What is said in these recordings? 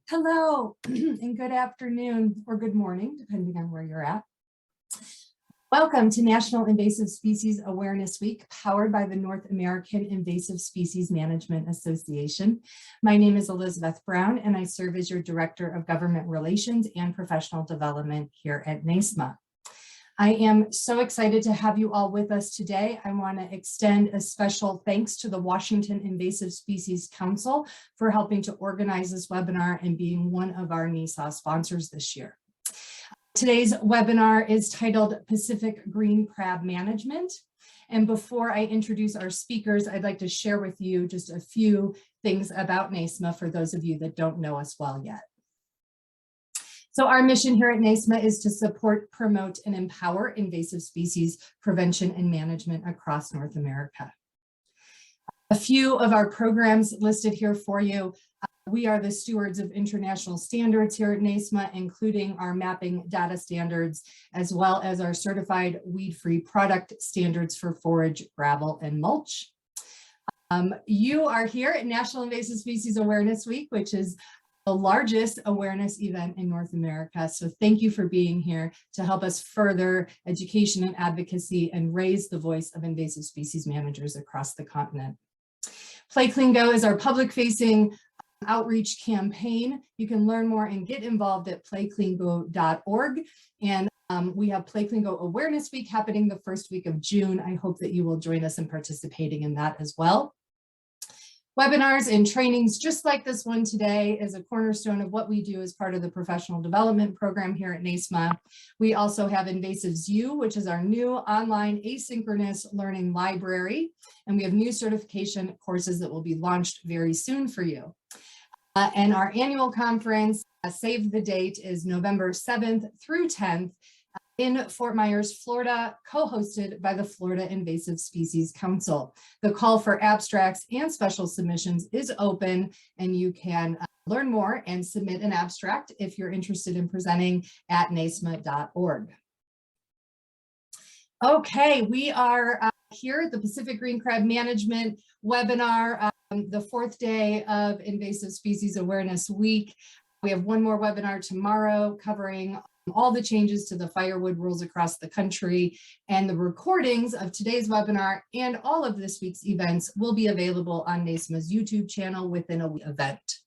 Hello and good afternoon or good morning, depending on where you're at. Welcome to National Invasive Species Awareness Week, powered by the North American Invasive Species Management Association. My name is Elizabeth Brown, and I serve as your Director of Government Relations and Professional Development here at NAISMA. I am so excited to have you all with us today. I want to extend a special thanks to the Washington Invasive Species Council for helping to organize this webinar and being one of our NISAW sponsors this year. Today's webinar is titled Pacific Green Crab Management. And before I introduce our speakers, I'd like to share with you just a few things about NAISMA for those of you that don't know us well yet. So our mission here at NAISMA is to support, promote, and empower invasive species prevention and management across North America. A few of our programs listed here for you. We are the stewards of international standards here at NAISMA, including our mapping data standards, as well as our certified weed-free product standards for forage, gravel, and mulch. You are here at National Invasive Species Awareness Week, which is the largest awareness event in North America. So thank you for being here to help us further education and advocacy and raise the voice of invasive species managers across the continent. Play Clean Go is our public-facing outreach campaign. You can learn more and get involved at playcleango.org. And we have Play Clean Go Awareness Week happening the first week of June. I hope that you will join us in participating in that as well. Webinars and trainings just like this one today is a cornerstone of what we do as part of the professional development program here at NAISMA. We also have Invasive's U, which is our new online asynchronous learning library. And we have new certification courses that will be launched very soon for you. And our annual conference, save the date, is November 7th through 10th. In Fort Myers, Florida, co-hosted by the Florida Invasive Species Council. The call for abstracts and special submissions is open, and you can learn more and submit an abstract if you're interested in presenting at naisma.org. Okay, we are here at the Pacific Green Crab Management webinar, the fourth day of Invasive Species Awareness Week. We have one more webinar tomorrow covering all the changes to the firewood rules across the country, and the recordings of today's webinar and all of this week's events will be available on NAISMA's YouTube channel within a event.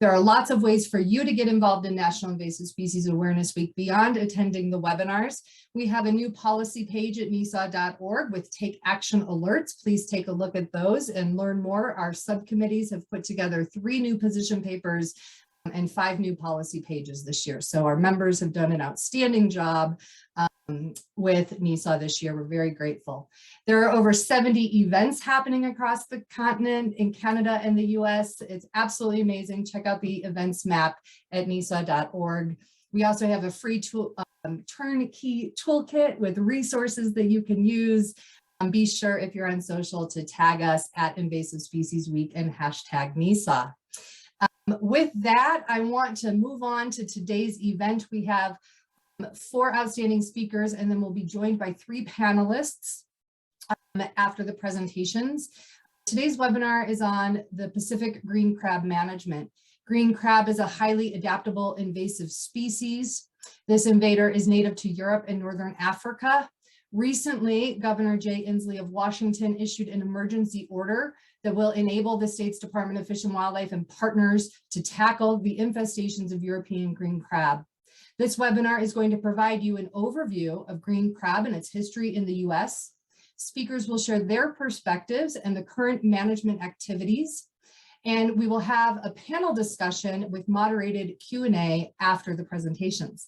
There are lots of ways for you to get involved in National Invasive Species Awareness Week beyond attending the webinars. We have a new policy page at NISAW.org with take action alerts. Please take a look at those and learn more. Our subcommittees have put together 3 new position papers and 5 new policy pages this year. So our members have done an outstanding job with NISAW this year. We're very grateful. There are over 70 events happening across the continent in Canada and the US. It's absolutely amazing. Check out the events map at NISAW.org. We also have a free turnkey toolkit with resources that you can use. Be sure if you're on social to tag us at Invasive Species Week and hashtag NISAW. With that, I want to move on to today's event. We have 4 outstanding speakers, and then we'll be joined by 3 panelists after the presentations. Today's webinar is on the Pacific green crab management. Green crab is a highly adaptable invasive species. This invader is native to Europe and Northern Africa. Recently, Governor Jay Inslee of Washington issued an emergency order that will enable the state's Department of Fish and Wildlife and partners to tackle the infestations of European green crab. This webinar is going to provide you an overview of green crab and its history in the US. Speakers will share their perspectives and the current management activities. And we will have a panel discussion with moderated Q&A after the presentations.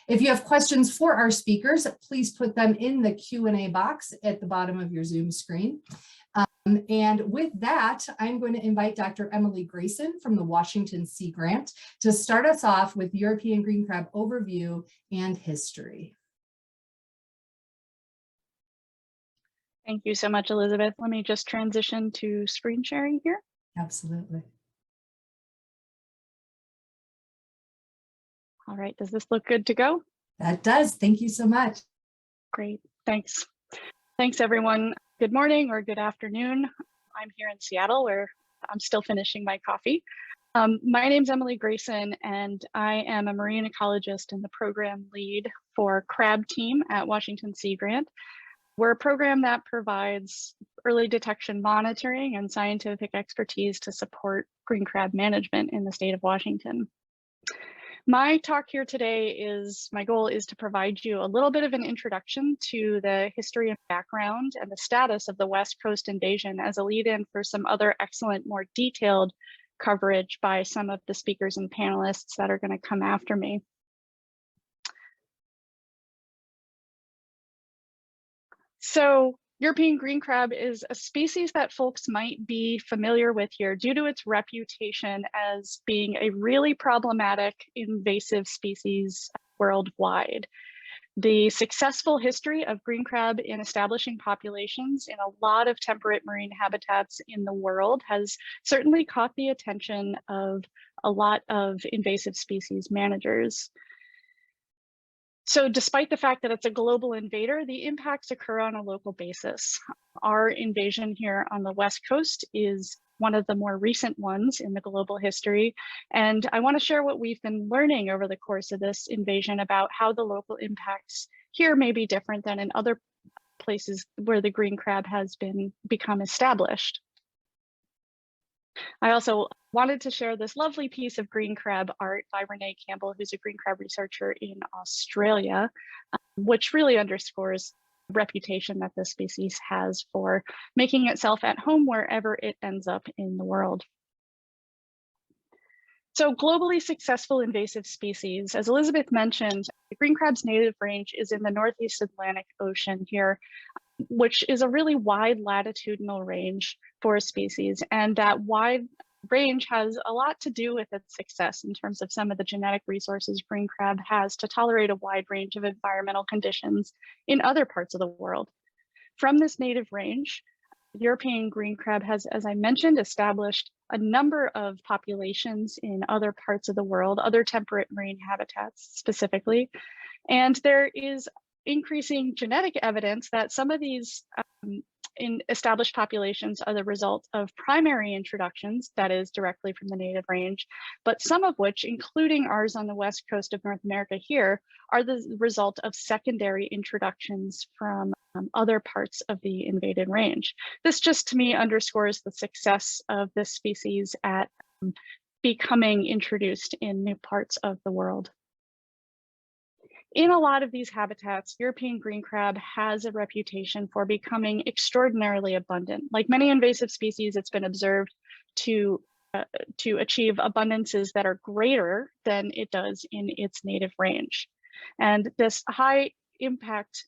If you have questions for our speakers, please put them in the Q&A box at the bottom of your Zoom screen. And with that, I'm going to invite Dr. Emily Grason from the Washington Sea Grant to start us off with European green crab overview and history. Thank you so much, Elizabeth. Let me just transition to screen sharing here. Absolutely. All right, does this look good to go? That does. Thank you so much. Great, thanks. Thanks, everyone. Good morning or good afternoon. I'm here in Seattle where I'm still finishing my coffee. My name's Emily Grason, and I am a marine ecologist and the program lead for Crab Team at Washington Sea Grant. We're a program that provides early detection monitoring and scientific expertise to support green crab management in the state of Washington. My talk here today my goal is to provide you a little bit of an introduction to the history and background and the status of the West Coast invasion as a lead-in for some other excellent, more detailed coverage by some of the speakers and panelists that are going to come after me. So European green crab is a species that folks might be familiar with here due to its reputation as being a really problematic invasive species worldwide. The successful history of green crab in establishing populations in a lot of temperate marine habitats in the world has certainly caught the attention of a lot of invasive species managers. So despite the fact that it's a global invader, the impacts occur on a local basis. Our invasion here on the West Coast is one of the more recent ones in the global history. And I want to share what we've been learning over the course of this invasion about how the local impacts here may be different than in other places where the green crab has become established. I also wanted to share this lovely piece of green crab art by Renee Campbell, who's a green crab researcher in Australia, which really underscores the reputation that this species has for making itself at home wherever it ends up in the world. So globally successful invasive species, as Elizabeth mentioned, the green crab's native range is in the Northeast Atlantic Ocean here, which is a really wide latitudinal range for a species. And that wide range has a lot to do with its success in terms of some of the genetic resources green crab has to tolerate a wide range of environmental conditions in other parts of the world. From this native range, European green crab has, as I mentioned, established a number of populations in other parts of the world, other temperate marine habitats specifically. And there is increasing genetic evidence that some of these in established populations are the result of primary introductions, that is directly from the native range, but some of which, including ours on the west coast of North America here, are the result of secondary introductions from other parts of the invaded range. This just to me underscores the success of this species at becoming introduced in new parts of the world. In a lot of these habitats, European green crab has a reputation for becoming extraordinarily abundant. Like many invasive species, it's been observed to achieve abundances that are greater than it does in its native range. And this high impacts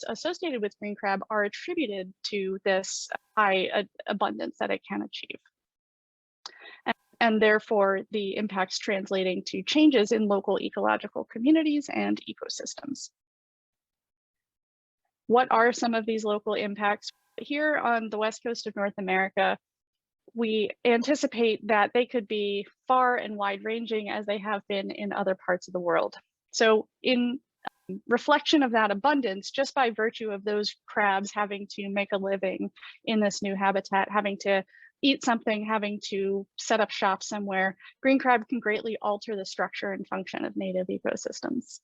associated with green crab are attributed to this high abundance that it can achieve. And therefore the impacts translating to changes in local ecological communities and ecosystems. What are some of these local impacts? Here on the west coast of North America, we anticipate that they could be far and wide ranging as they have been in other parts of the world. So in reflection of that abundance, just by virtue of those crabs having to make a living in this new habitat, having to eat something, having to set up shop somewhere, green crab can greatly alter the structure and function of native ecosystems.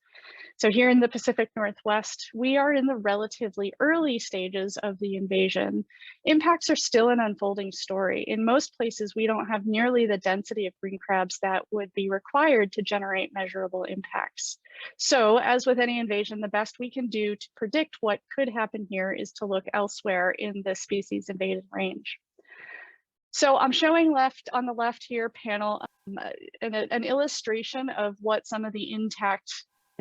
So here in the Pacific Northwest, we are in the relatively early stages of the invasion. Impacts are still an unfolding story. In most places, we don't have nearly the density of green crabs that would be required to generate measurable impacts. So as with any invasion, the best we can do to predict what could happen here is to look elsewhere in the species invaded range. So I'm showing on the left here panel an illustration of what some of the intact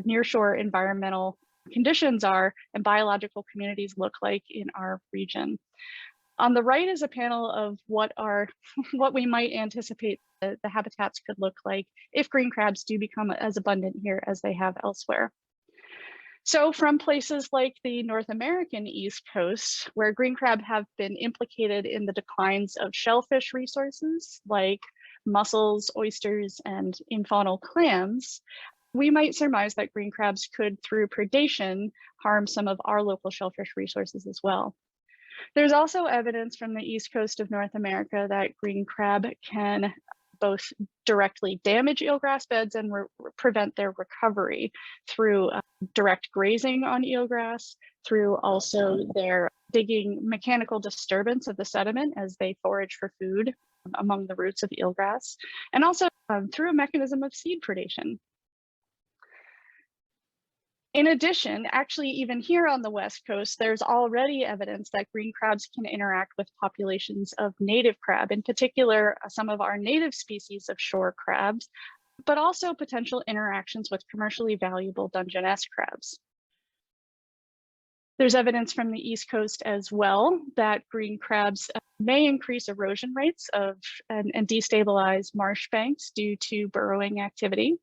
nearshore environmental conditions are and biological communities look like in our region. On the right is a panel of what we might anticipate the habitats could look like if green crabs do become as abundant here as they have elsewhere. So from places like the North American East Coast, where green crab have been implicated in the declines of shellfish resources like mussels, oysters, and infaunal clams, we might surmise that green crabs could, through predation, harm some of our local shellfish resources as well. There's also evidence from the East Coast of North America that green crab can both directly damage eelgrass beds and prevent their recovery through direct grazing on eelgrass, through also their digging mechanical disturbance of the sediment as they forage for food among the roots of eelgrass, and also through a mechanism of seed predation. In addition, actually, even here on the West Coast, there's already evidence that green crabs can interact with populations of native crab, in particular, some of our native species of shore crabs, but also potential interactions with commercially valuable Dungeness crabs. There's evidence from the East Coast as well that green crabs may increase erosion rates and destabilize marsh banks due to burrowing activity.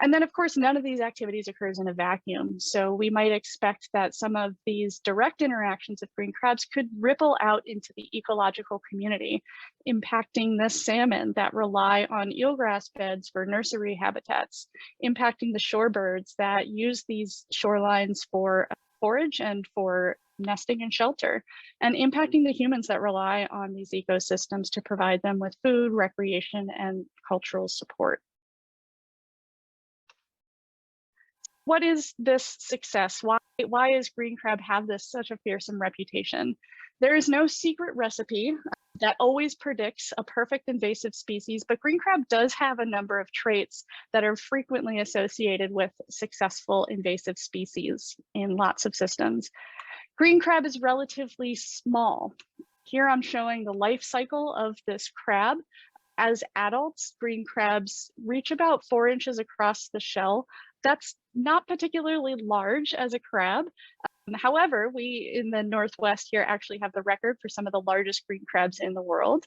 And then, of course, none of these activities occurs in a vacuum. So we might expect that some of these direct interactions of green crabs could ripple out into the ecological community, impacting the salmon that rely on eelgrass beds for nursery habitats, impacting the shorebirds that use these shorelines for forage and for nesting and shelter, and impacting the humans that rely on these ecosystems to provide them with food, recreation, and cultural support. What is this success? Why is green crab have such a fearsome reputation? There is no secret recipe that always predicts a perfect invasive species, but green crab does have a number of traits that are frequently associated with successful invasive species in lots of systems. Green crab is relatively small. Here I'm showing the life cycle of this crab. As adults, green crabs reach about 4 inches across the shell. That's not particularly large as a crab. However, we in the Northwest here actually have the record for some of the largest green crabs in the world.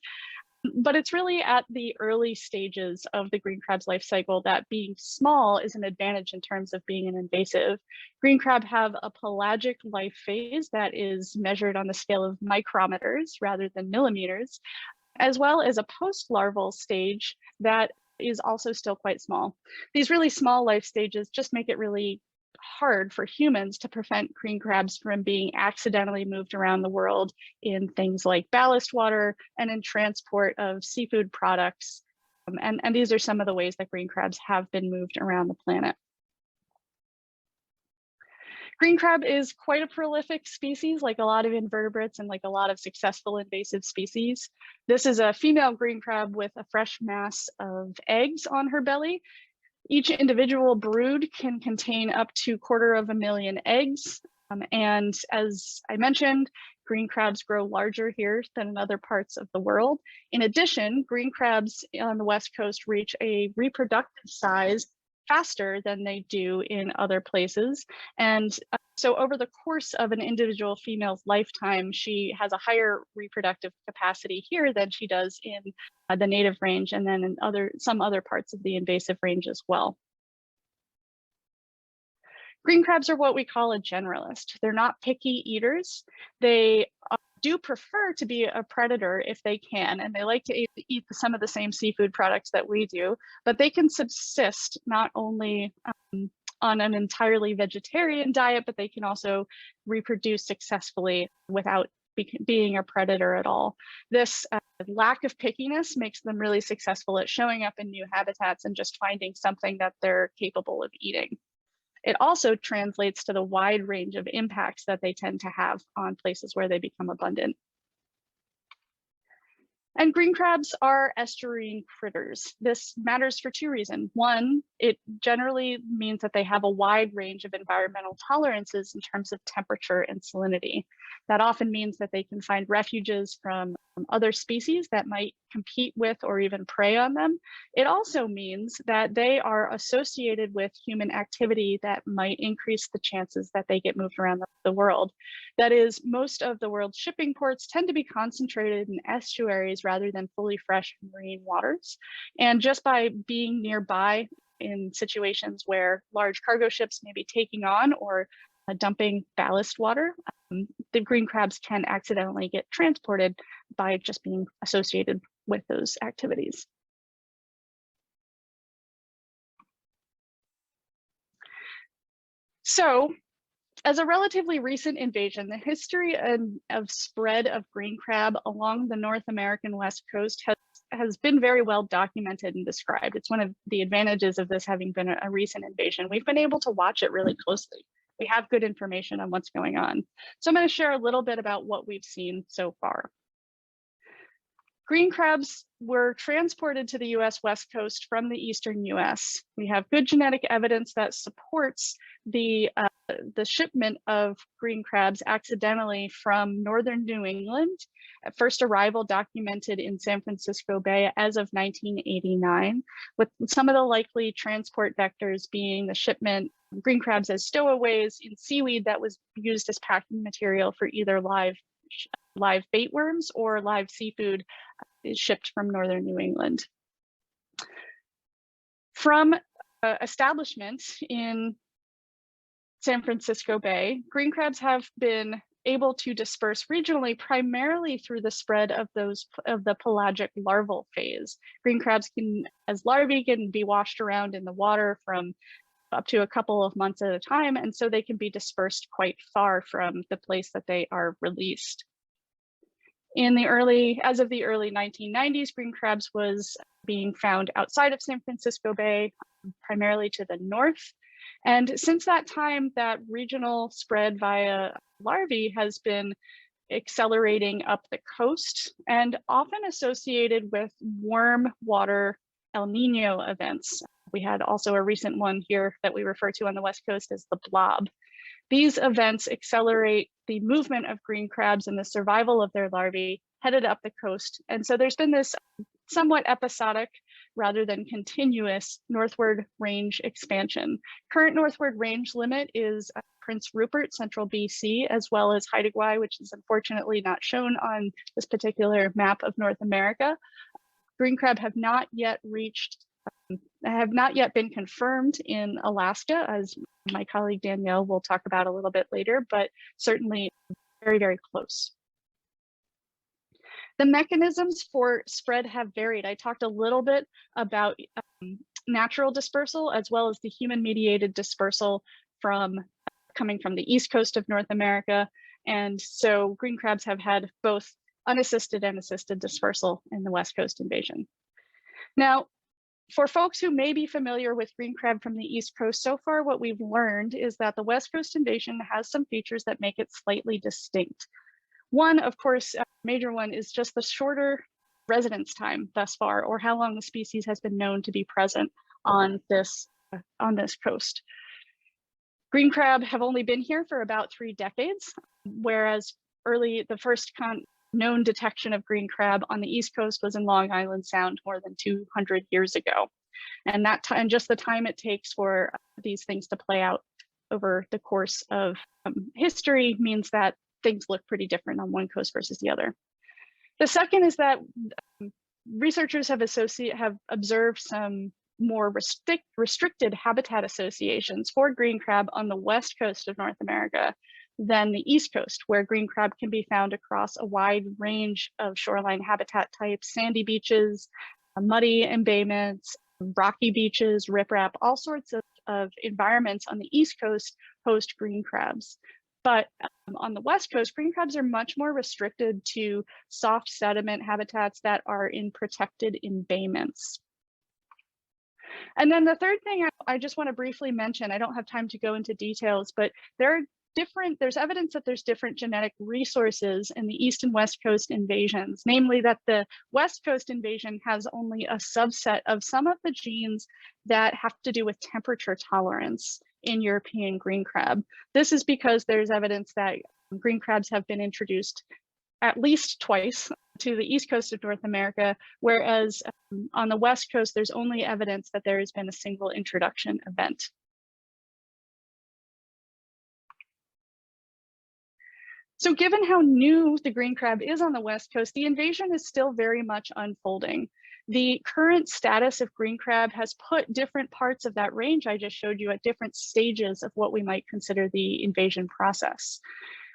But it's really at the early stages of the green crab's life cycle that being small is an advantage in terms of being an invasive. Green crab have a pelagic life phase that is measured on the scale of micrometers rather than millimeters, as well as a post-larval stage that is also still quite small. These really small life stages just make it really hard for humans to prevent green crabs from being accidentally moved around the world in things like ballast water and in transport of seafood products. And these are some of the ways that green crabs have been moved around the planet. Green crab is quite a prolific species, like a lot of invertebrates and like a lot of successful invasive species. This is a female green crab with a fresh mass of eggs on her belly. Each individual brood can contain up to 250,000 eggs. And as I mentioned, green crabs grow larger here than in other parts of the world. In addition, green crabs on the West Coast reach a reproductive size faster than they do in other places. And so over the course of an individual female's lifetime, she has a higher reproductive capacity here than she does in the native range, and then in some other parts of the invasive range as well. Green crabs are what we call a generalist. They're not picky eaters. They do prefer to be a predator if they can, and they like to eat some of the same seafood products that we do, but they can subsist not only on an entirely vegetarian diet, but they can also reproduce successfully without being a predator at all. This lack of pickiness makes them really successful at showing up in new habitats and just finding something that they're capable of eating. It also translates to the wide range of impacts that they tend to have on places where they become abundant. And green crabs are estuarine critters. This matters for two reasons. One, it generally means that they have a wide range of environmental tolerances in terms of temperature and salinity. That often means that they can find refuges from other species that might compete with or even prey on them. It also means that they are associated with human activity that might increase the chances that they get moved around the world. That is, most of the world's shipping ports tend to be concentrated in estuaries rather than fully fresh marine waters. And just by being nearby in situations where large cargo ships may be taking on or dumping ballast water, the green crabs can accidentally get transported by just being associated with those activities. So, as a relatively recent invasion, the history of spread of green crab along the North American West Coast has has been very well documented and described. It's one of the advantages of this having been a recent invasion. We've been able to watch it really closely. We have good information on what's going on. So I'm going to share a little bit about what we've seen so far. Green crabs were transported to the US West Coast from the eastern US. We have good genetic evidence that supports the shipment of green crabs accidentally from northern New England. First arrival documented in San Francisco Bay as of 1989, with some of the likely transport vectors being the shipment of green crabs as stowaways in seaweed that was used as packing material for either live bait worms or live seafood shipped from northern New England. From establishment in San Francisco Bay, green crabs have been able to disperse regionally primarily through the spread of the pelagic larval phase. Green crabs as larvae can be washed around in the water from up to a couple of months at a time, and so they can be dispersed quite far from the place that they are released. As of the early 1990s, green crabs was being found outside of San Francisco Bay, primarily to the north. And since that time, that regional spread via larvae has been accelerating up the coast and often associated with warm water El Nino events. We had also a recent one here that we refer to on the West Coast as the blob. These events accelerate the movement of green crabs and the survival of their larvae headed up the coast. And so there's been this somewhat episodic rather than continuous northward range expansion. Current northward range limit is Prince Rupert, central BC, as well as Haida, which is unfortunately not shown on this particular map of North America. Green crab have not yet been confirmed in Alaska, as my colleague Danielle will talk about a little bit later, but certainly very, very close. The mechanisms for spread have varied. I talked a little bit about natural dispersal as well as the human-mediated dispersal coming from the east coast of North America. And so green crabs have had both unassisted and assisted dispersal in the West Coast invasion. Now, for folks who may be familiar with green crab from the East Coast, so far what we've learned is that the West Coast invasion has some features that make it slightly distinct. One, of course, a major one is just the shorter residence time thus far, or how long the species has been known to be present on this coast. Green crab have only been here for about 3 decades, whereas the first known detection of green crab on the East Coast was in Long Island Sound more than 200 years ago. And that time, just the time it takes for these things to play out over the course of history means that things look pretty different on one coast versus the other. The second is that researchers have observed some more restricted habitat associations for green crab on the West Coast of North America than the East Coast, where green crab can be found across a wide range of shoreline habitat types: sandy beaches, muddy embayments, rocky beaches, riprap, all sorts of environments on the East Coast host green crabs. But on the West Coast, green crabs are much more restricted to soft sediment habitats that are in protected embayments. And then the third thing I just want to briefly mention, I don't have time to go into details, but there's evidence that there's different genetic resources in the East and West Coast invasions, namely that the West Coast invasion has only a subset of some of the genes that have to do with temperature tolerance in European green crab. This is because there's evidence that green crabs have been introduced at least twice to the East Coast of North America, whereas on the West Coast, there's only evidence that there has been a single introduction event. So given how new the green crab is on the West Coast, the invasion is still very much unfolding. The current status of green crab has put different parts of that range I just showed you at different stages of what we might consider the invasion process.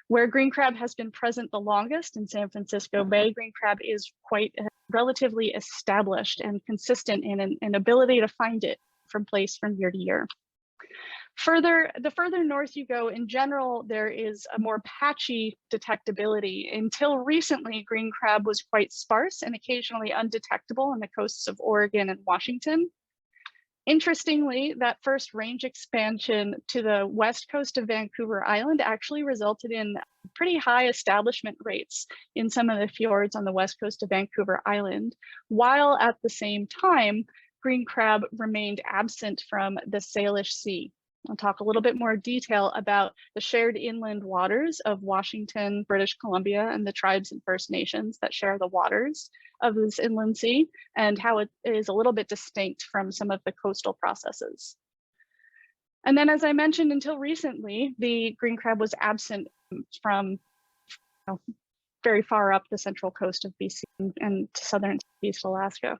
Where green crab has been present the longest in San Francisco Bay, green crab is quite relatively established and consistent in an ability to find it from year to year. The further north you go, in general, there is a more patchy detectability. Until recently, green crab was quite sparse and occasionally undetectable on the coasts of Oregon and Washington. Interestingly, that first range expansion to the west coast of Vancouver Island actually resulted in pretty high establishment rates in some of the fjords on the west coast of Vancouver Island, while at the same time, green crab remained absent from the Salish Sea. I'll talk a little bit more detail about the shared inland waters of Washington, British Columbia, and the tribes and First Nations that share the waters of this inland sea, and how it is a little bit distinct from some of the coastal processes. And then, as I mentioned, until recently, the green crab was absent from very far up the central coast of BC and to southern East Alaska.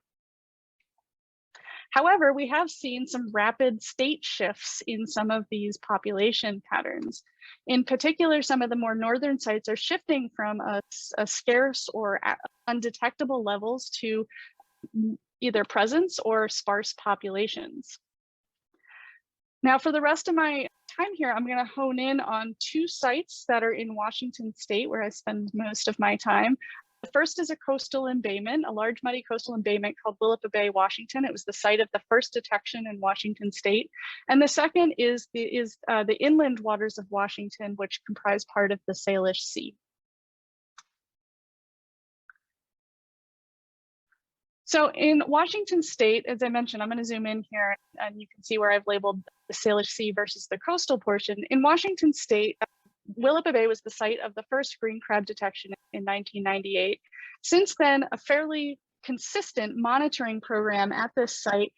However, we have seen some rapid state shifts in some of these population patterns. In particular, some of the more northern sites are shifting from a scarce or undetectable levels to either presence or sparse populations. Now, for the rest of my time here, I'm going to hone in on two sites that are in Washington state where I spend most of my time. The first is a coastal embayment, a large muddy coastal embayment called Willapa Bay, Washington. It was the site of the first detection in Washington state. And the second is the inland waters of Washington, which comprise part of the Salish Sea. So in Washington state, as I mentioned, I'm going to zoom in here and you can see where I've labeled the Salish Sea versus the coastal portion. In Washington state, Willapa Bay was the site of the first green crab detection in 1998. Since then, a fairly consistent monitoring program at this site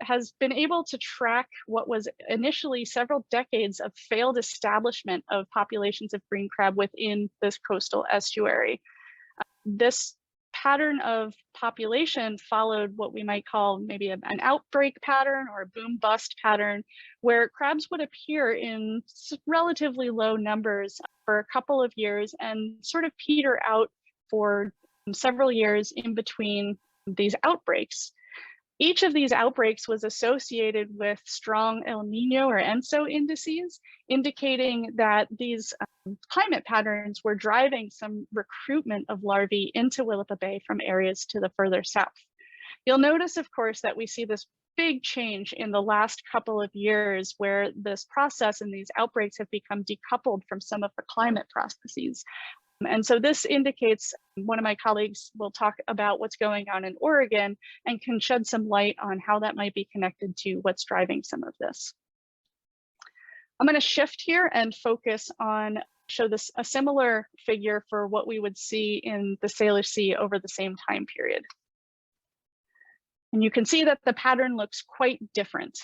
has been able to track what was initially several decades of failed establishment of populations of green crab within this coastal estuary. This pattern of population followed what we might call maybe an outbreak pattern or a boom bust pattern, where crabs would appear in relatively low numbers for a couple of years and sort of peter out for several years in between these outbreaks. Each of these outbreaks was associated with strong El Nino or ENSO indices, indicating that these climate patterns were driving some recruitment of larvae into Willapa Bay from areas to the further south. You'll notice, of course, that we see this big change in the last couple of years where this process and these outbreaks have become decoupled from some of the climate processes. And so this indicates, one of my colleagues will talk about what's going on in Oregon and can shed some light on how that might be connected to what's driving some of this. I'm going to shift here and focus on, show this a similar figure for what we would see in the Salish Sea over the same time period. And you can see that the pattern looks quite different,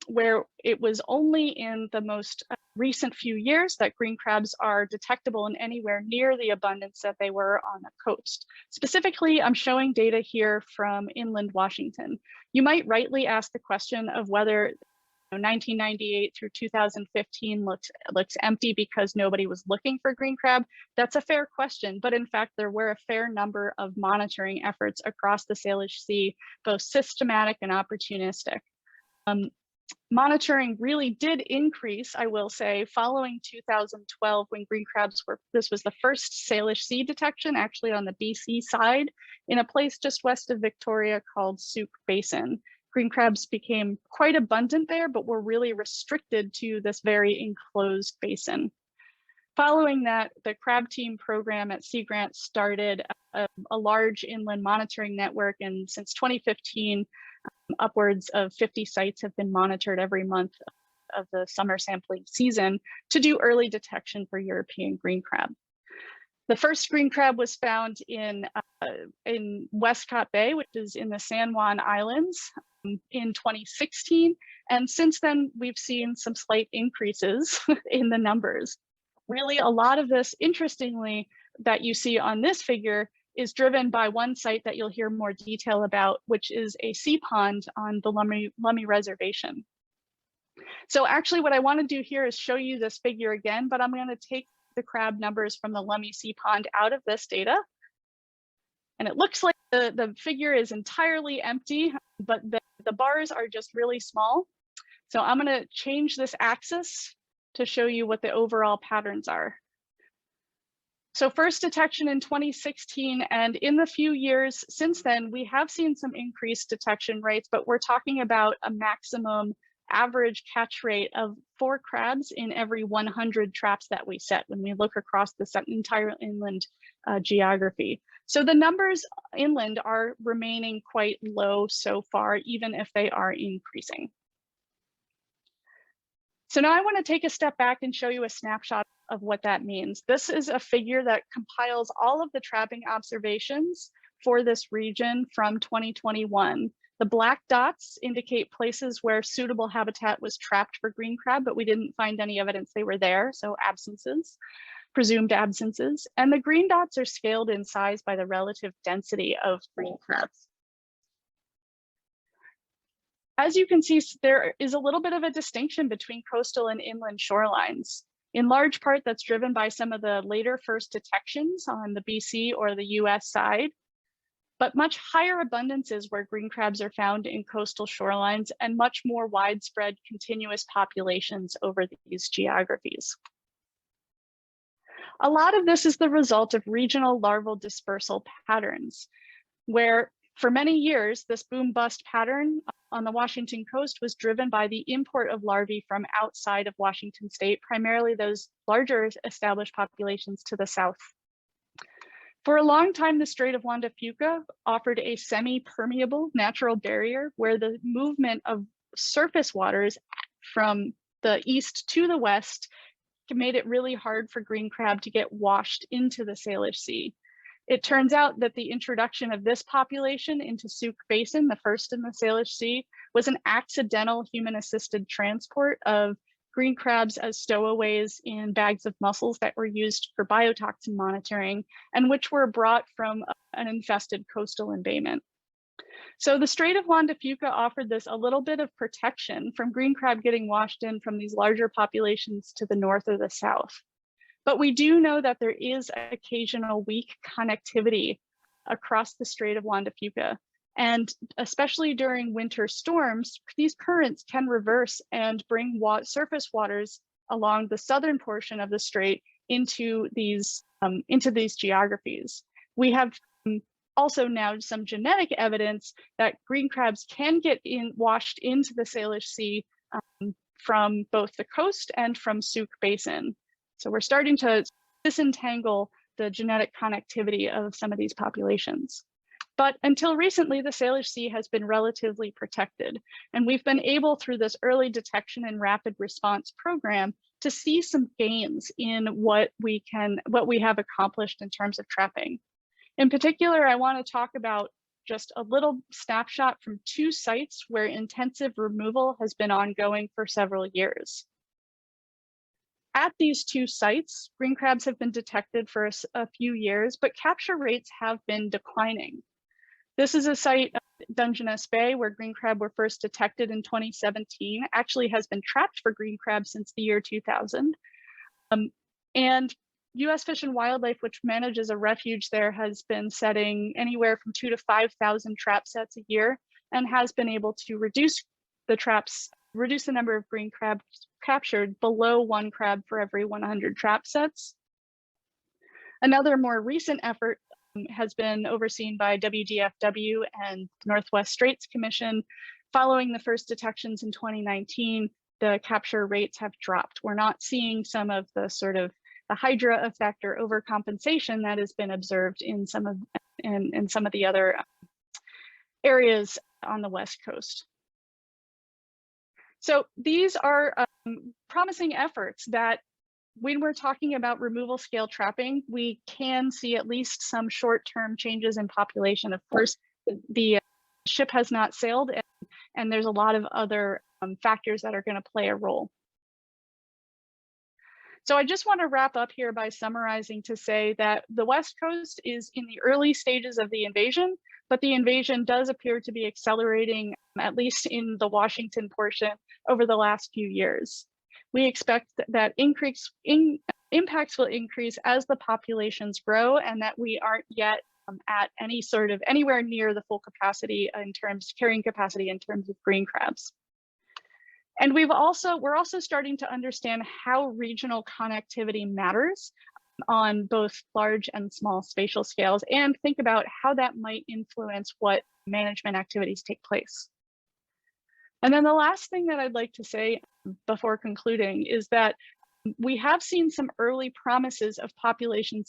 where it was only in the most recent few years that green crabs are detectable in anywhere near the abundance that they were on the coast. Specifically, I'm showing data here from inland Washington. You might rightly ask the question of whether 1998 through 2015 looks empty because nobody was looking for green crab. That's a fair question, but in fact, there were a fair number of monitoring efforts across the Salish Sea, both systematic and opportunistic. Monitoring really did increase, I will say, following 2012 when green crabs were, this was the first Salish Sea detection actually on the BC side in a place just west of Victoria called Souk Basin. Green crabs became quite abundant there, but were really restricted to this very enclosed basin. Following that, the crab team program at Sea Grant started a large inland monitoring network, and since 2015, upwards of 50 sites have been monitored every month of the summer sampling season to do early detection for European green crab. The first green crab was found in Westcott Bay, which is in the San Juan Islands, in 2016. And since then, we've seen some slight increases in the numbers. Really, a lot of this, interestingly, that you see on this figure is driven by one site that you'll hear more detail about, which is a sea pond on the Lummi Reservation. So actually what I want to do here is show you this figure again, but I'm going to take the crab numbers from the Lummi Sea Pond out of this data. And it looks like the figure is entirely empty, but the bars are just really small. So I'm going to change this axis to show you what the overall patterns are. So first detection in 2016, and in the few years since then, we have seen some increased detection rates, but we're talking about a maximum average catch rate of 4 crabs in every 100 traps that we set when we look across the entire inland geography. So the numbers inland are remaining quite low so far, even if they are increasing. So now I want to take a step back and show you a snapshot of what that means. This is a figure that compiles all of the trapping observations for this region from 2021. The black dots indicate places where suitable habitat was trapped for green crab, but we didn't find any evidence they were there, so absences, presumed absences. And the green dots are scaled in size by the relative density of green crabs. As you can see, there is a little bit of a distinction between coastal and inland shorelines. In large part, that's driven by some of the later first detections on the BC or the US side, but much higher abundances where green crabs are found in coastal shorelines and much more widespread continuous populations over these geographies. A lot of this is the result of regional larval dispersal patterns, where for many years, this boom-bust pattern on the Washington coast was driven by the import of larvae from outside of Washington state, primarily those larger established populations to the south. For a long time, the Strait of Juan de Fuca offered a semi-permeable natural barrier where the movement of surface waters from the east to the west made it really hard for green crab to get washed into the Salish Sea. It turns out that the introduction of this population into Sauk Basin, the first in the Salish Sea, was an accidental human-assisted transport of green crabs as stowaways in bags of mussels that were used for biotoxin monitoring and which were brought from an infested coastal embayment. So the Strait of Juan de Fuca offered this a little bit of protection from green crab getting washed in from these larger populations to the north or the south. But we do know that there is occasional weak connectivity across the Strait of Juan de Fuca. And especially during winter storms, these currents can reverse and bring surface waters along the southern portion of the strait into these geographies. We have also now some genetic evidence that green crabs can get washed into the Salish Sea from both the coast and from Sauk Basin. So we're starting to disentangle the genetic connectivity of some of these populations. But until recently, the Salish Sea has been relatively protected. And we've been able, through this early detection and rapid response program, to see some gains in what we have accomplished in terms of trapping. In particular, I want to talk about just a little snapshot from 2 sites where intensive removal has been ongoing for several years. At these 2 sites, green crabs have been detected for a few years, but capture rates have been declining. This is a site, Dungeness Bay, where green crab were first detected in 2017, actually has been trapped for green crab since the year 2000. And US Fish and Wildlife, which manages a refuge there, has been setting anywhere from 2,000 to 5,000 trap sets a year and has been able to reduce the number of green crabs captured below 1 crab for every 100 trap sets. Another more recent effort has been overseen by WDFW and the Northwest Straits Commission. Following the first detections in 2019, the capture rates have dropped. We're not seeing some of the sort of the hydra effect or overcompensation that has been observed in some of the other areas on the West Coast. So these are promising efforts that, when we're talking about removal scale trapping, we can see at least some short-term changes in population. Of course, the ship has not sailed, and there's a lot of other factors that are going to play a role. So I just want to wrap up here by summarizing to say that the West Coast is in the early stages of the invasion, but the invasion does appear to be accelerating, at least in the Washington portion, over the last few years. We expect that impacts will increase as the populations grow, and that we aren't yet at anywhere near the full capacity carrying capacity in terms of green crabs. And we're also starting to understand how regional connectivity matters on both large and small spatial scales, and think about how that might influence what management activities take place. And then the last thing that I'd like to say before concluding is that we have seen some early promises of population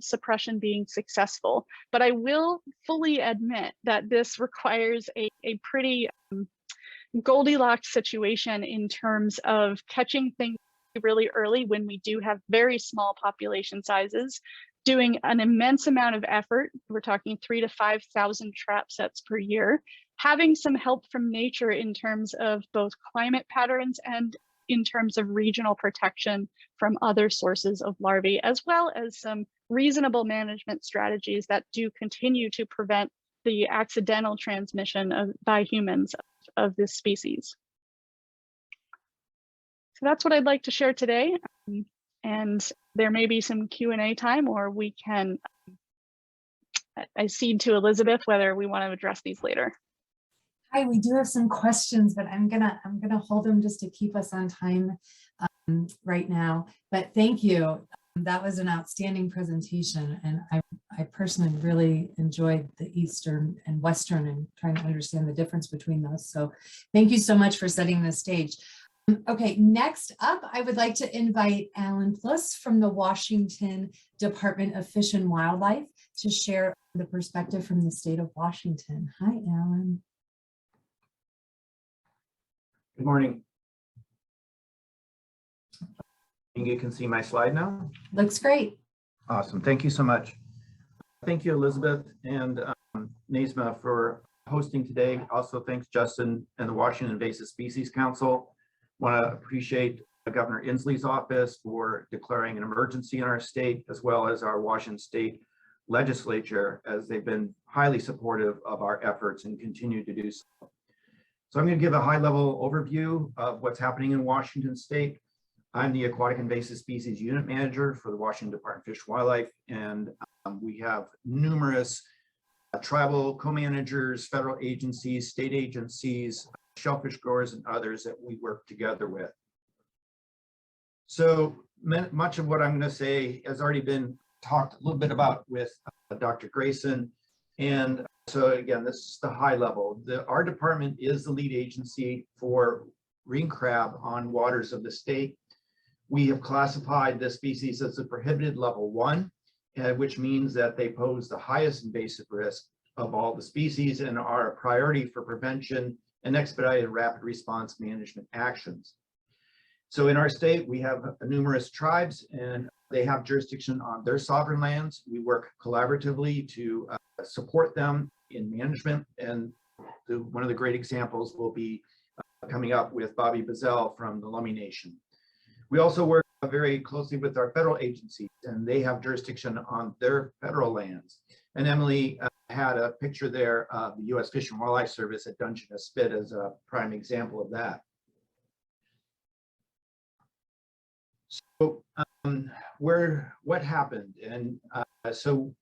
suppression being successful, but I will fully admit that this requires a pretty Goldilocks situation in terms of catching things really early when we do have very small population sizes, doing an immense amount of effort. We're talking 3,000 to 5,000 trap sets per year, having some help from nature in terms of both climate patterns and in terms of regional protection from other sources of larvae, as well as some reasonable management strategies that do continue to prevent the accidental transmission by humans of this species. So that's what I'd like to share today. And there may be some Q&A time, or we can, I cede to Elizabeth whether we want to address these later. Hi, we do have some questions, but I'm gonna hold them just to keep us on time right now. But thank you. That was an outstanding presentation, and I personally really enjoyed the Eastern and Western and trying to understand the difference between those. So thank you so much for setting the stage. Okay, next up, I would like to invite Alan Plus from the Washington Department of Fish and Wildlife to share the perspective from the state of Washington. Hi, Alan. Good morning. You can see my slide now? Looks great. Awesome. Thank you so much. Thank you, Elizabeth and NAISMA for hosting today. Also, thanks Justin and the Washington Invasive Species Council. Want to appreciate Governor Inslee's office for declaring an emergency in our state, as well as our Washington State Legislature, as they've been highly supportive of our efforts and continue to do so. So I'm going to give a high-level overview of what's happening in Washington State. I'm the Aquatic Invasive Species Unit Manager for the Washington Department of Fish and Wildlife, and we have numerous tribal co-managers, federal agencies, state agencies, shellfish growers, and others that we work together with. So much of what I'm going to say has already been talked a little bit about with Dr. Grason. And so again, this is the high level. Our department is the lead agency for green crab on waters of the state. We have classified this species as a prohibited level 1, which means that they pose the highest invasive risk of all the species and are a priority for prevention and expedited rapid response management actions. So in our state, we have numerous tribes and they have jurisdiction on their sovereign lands. We work collaboratively to support them in management, and one of the great examples will be coming up with Bobby Bazell from the Lummi Nation. We also work very closely with our federal agencies, and they have jurisdiction on their federal lands. And Emily had a picture there of the U.S. Fish and Wildlife Service at Dungeness Spit as a prime example of that. So what happened? And so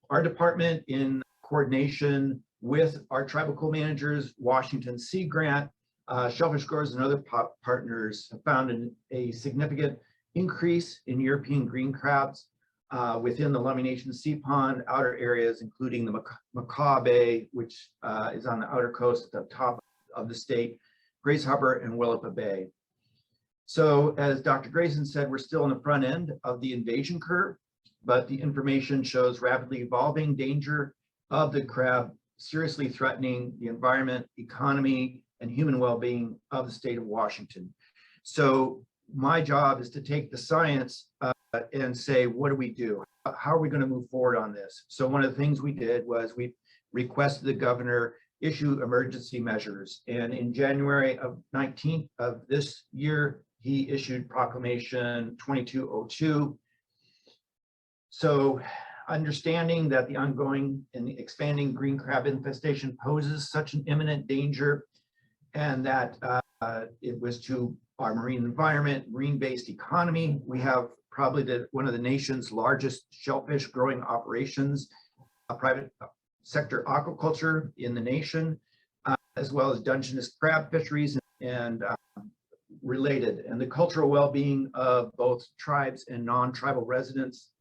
our department, in coordination with our tribal co-managers, Washington Sea Grant, shellfish growers, and other partners, have found a significant increase in European green crabs within the Lummi Nation sea pond outer areas, including the Macaw Bay, which is on the outer coast at the top of the state, Grace Harbor, and Willapa Bay. So as Dr. Grason said, we're still on the front end of the invasion curve, but the information shows rapidly evolving danger of the crab seriously threatening the environment, economy, and human well-being of the state of Washington. So my job is to take the science and say, what do we do? How are we going to move forward on this? So one of the things we did was we requested the governor issue emergency measures. And in January of 19th of this year, he issued Proclamation 2202. So understanding that the ongoing and expanding green crab infestation poses such an imminent danger, and that it was to our marine environment, marine-based economy. We have probably one of the nation's largest shellfish growing operations, private sector aquaculture in the nation, as well as Dungeness crab fisheries and related, and the cultural well-being of both tribes and non-tribal residents.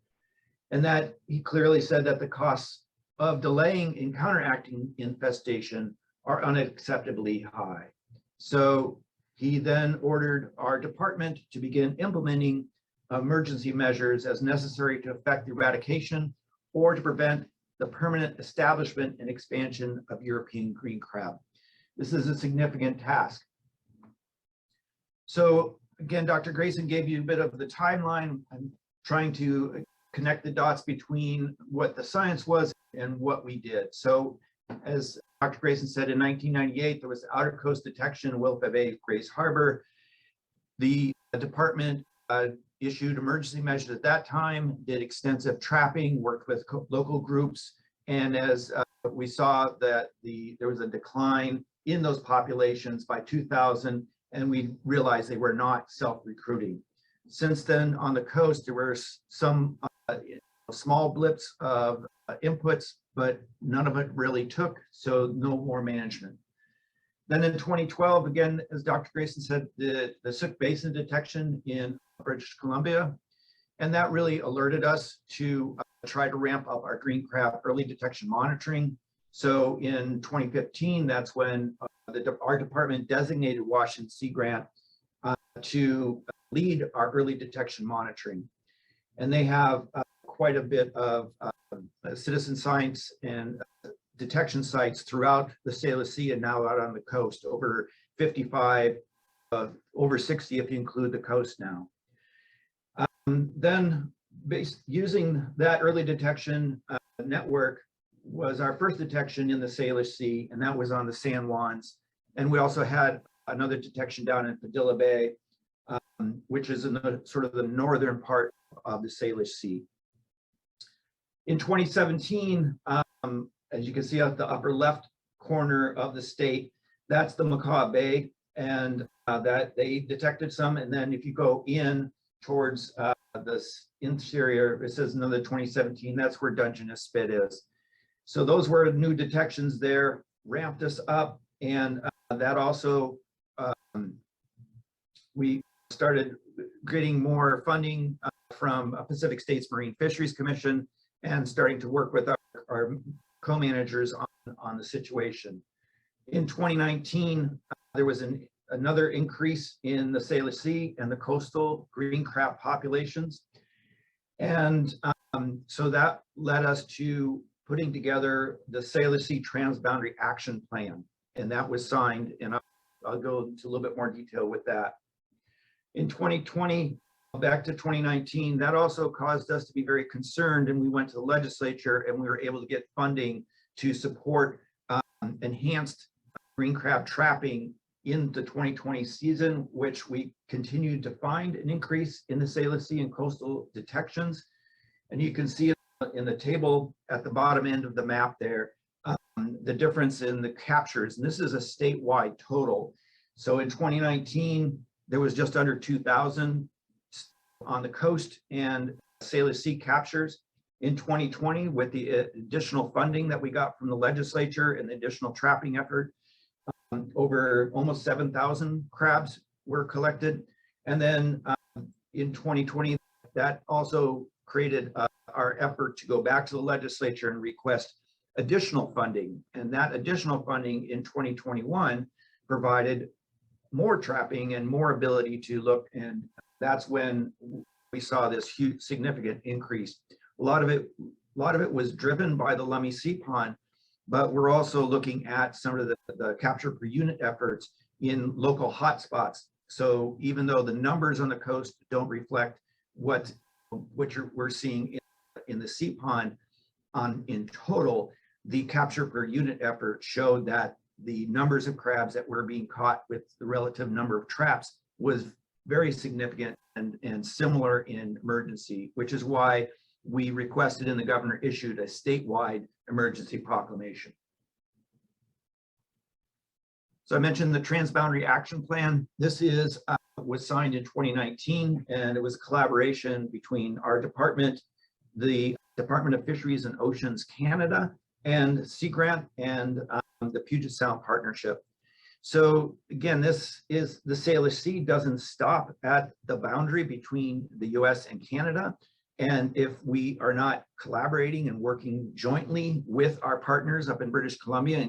And that he clearly said that the costs of delaying and counteracting infestation are unacceptably high. So he then ordered our department to begin implementing emergency measures as necessary to effect the eradication or to prevent the permanent establishment and expansion of European green crab. This is a significant task. So again, Dr. Grason gave you a bit of the timeline. I'm trying to connect the dots between what the science was and what we did. So as Dr. Grason said, in 1998, there was outer coast detection in Wilfa Bay, Grace Harbor. The department issued emergency measures at that time, did extensive trapping, worked with local groups. And as we saw that there was a decline in those populations by 2000, and we realized they were not self-recruiting. Since then, on the coast, there were some small blips of inputs, but none of it really took, so no more management. Then in 2012, again, as Dr. Grason said, the Sook Basin detection in British Columbia, and that really alerted us to try to ramp up our green crab early detection monitoring. So in 2015, that's when our department designated Washington Sea Grant to lead our early detection monitoring. And they have quite a bit of citizen science and detection sites throughout the Salish Sea and now out on the coast, over 55, over 60 if you include the coast now. Then using that early detection network was our first detection in the Salish Sea, and that was on the San Juans. And we also had another detection down in Padilla Bay, which is in the sort of the northern part of the Salish Sea. In 2017, as you can see at the upper left corner of the state, that's the Macaw Bay, and that they detected some. And then if you go in towards this interior, it says another 2017, that's where Dungeness spit is. So those were new detections there, ramped us up, and that also, we started getting more funding from Pacific States Marine Fisheries Commission and starting to work with our co-managers on the situation. In 2019, there was another increase in the Salish Sea and the coastal green crab populations. And so that led us to putting together the Salish Sea Transboundary Action Plan. And that was signed, and I'll go into a little bit more detail with that. In 2020, back to 2019, that also caused us to be very concerned, and we went to the legislature and we were able to get funding to support enhanced green crab trapping in the 2020 season, which we continued to find an increase in the Salish Sea and coastal detections. And you can see in the table at the bottom end of the map there, the difference in the captures, and this is a statewide total. So in 2019, there was just under 2,000 on the coast and Salish Sea captures. In 2020, with the additional funding that we got from the legislature and the additional trapping effort, over almost 7,000 crabs were collected. And then in 2020, that also created our effort to go back to the legislature and request additional funding. And that additional funding in 2021 provided more trapping and more ability to look, and that's when we saw this huge significant increase. A lot of it was driven by the Lummi Sea Pond, but we're also looking at some of the capture per unit efforts in local hotspots. So even though the numbers on the coast don't reflect what we're seeing in the sea pond in total, the capture per unit effort showed that the numbers of crabs that were being caught with the relative number of traps was very significant and similar in emergency, which is why we requested and the governor issued a statewide emergency proclamation. So I mentioned the Transboundary Action Plan. This was signed in 2019, and it was a collaboration between our department, the Department of Fisheries and Oceans Canada, and Sea Grant and the Puget Sound Partnership. So again, this is the Salish Sea doesn't stop at the boundary between the US and Canada. And if we are not collaborating and working jointly with our partners up in British Columbia,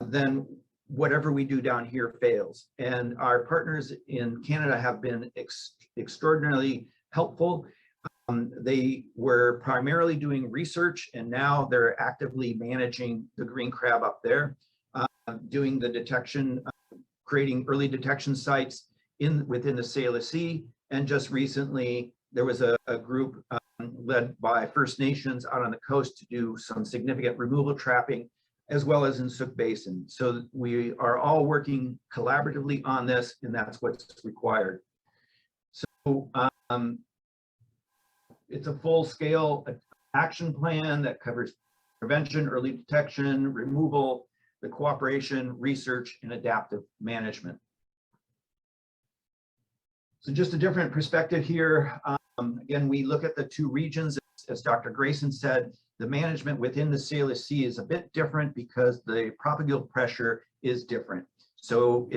then whatever we do down here fails. And our partners in Canada have been extraordinarily helpful. They were primarily doing research, and now they're actively managing the green crab up there, doing the detection, creating early detection sites within the Salish Sea. And just recently, there was a group led by First Nations out on the coast to do some significant removal trapping, as well as in Sook Basin. So we are all working collaboratively on this, and that's what's required. So it's a full-scale action plan that covers prevention, early detection, removal, the cooperation, research, and adaptive management. So just a different perspective here. Again, we look at the two regions. As Dr. Grason said, the management within the Salish Sea is a bit different because the propagal pressure is different. So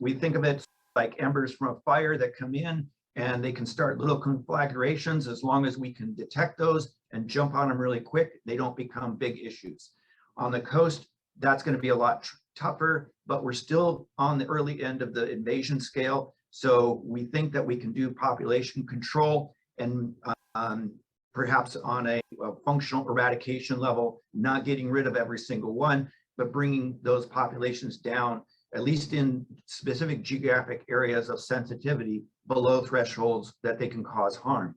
we think of it like embers from a fire that come in, and they can start little conflagrations. As long as we can detect those and jump on them really quick, they don't become big issues. On the coast, that's going to be a lot tougher, but we're still on the early end of the invasion scale. So we think that we can do population control and perhaps on a functional eradication level, not getting rid of every single one, but bringing those populations down, at least in specific geographic areas of sensitivity, below thresholds that they can cause harm.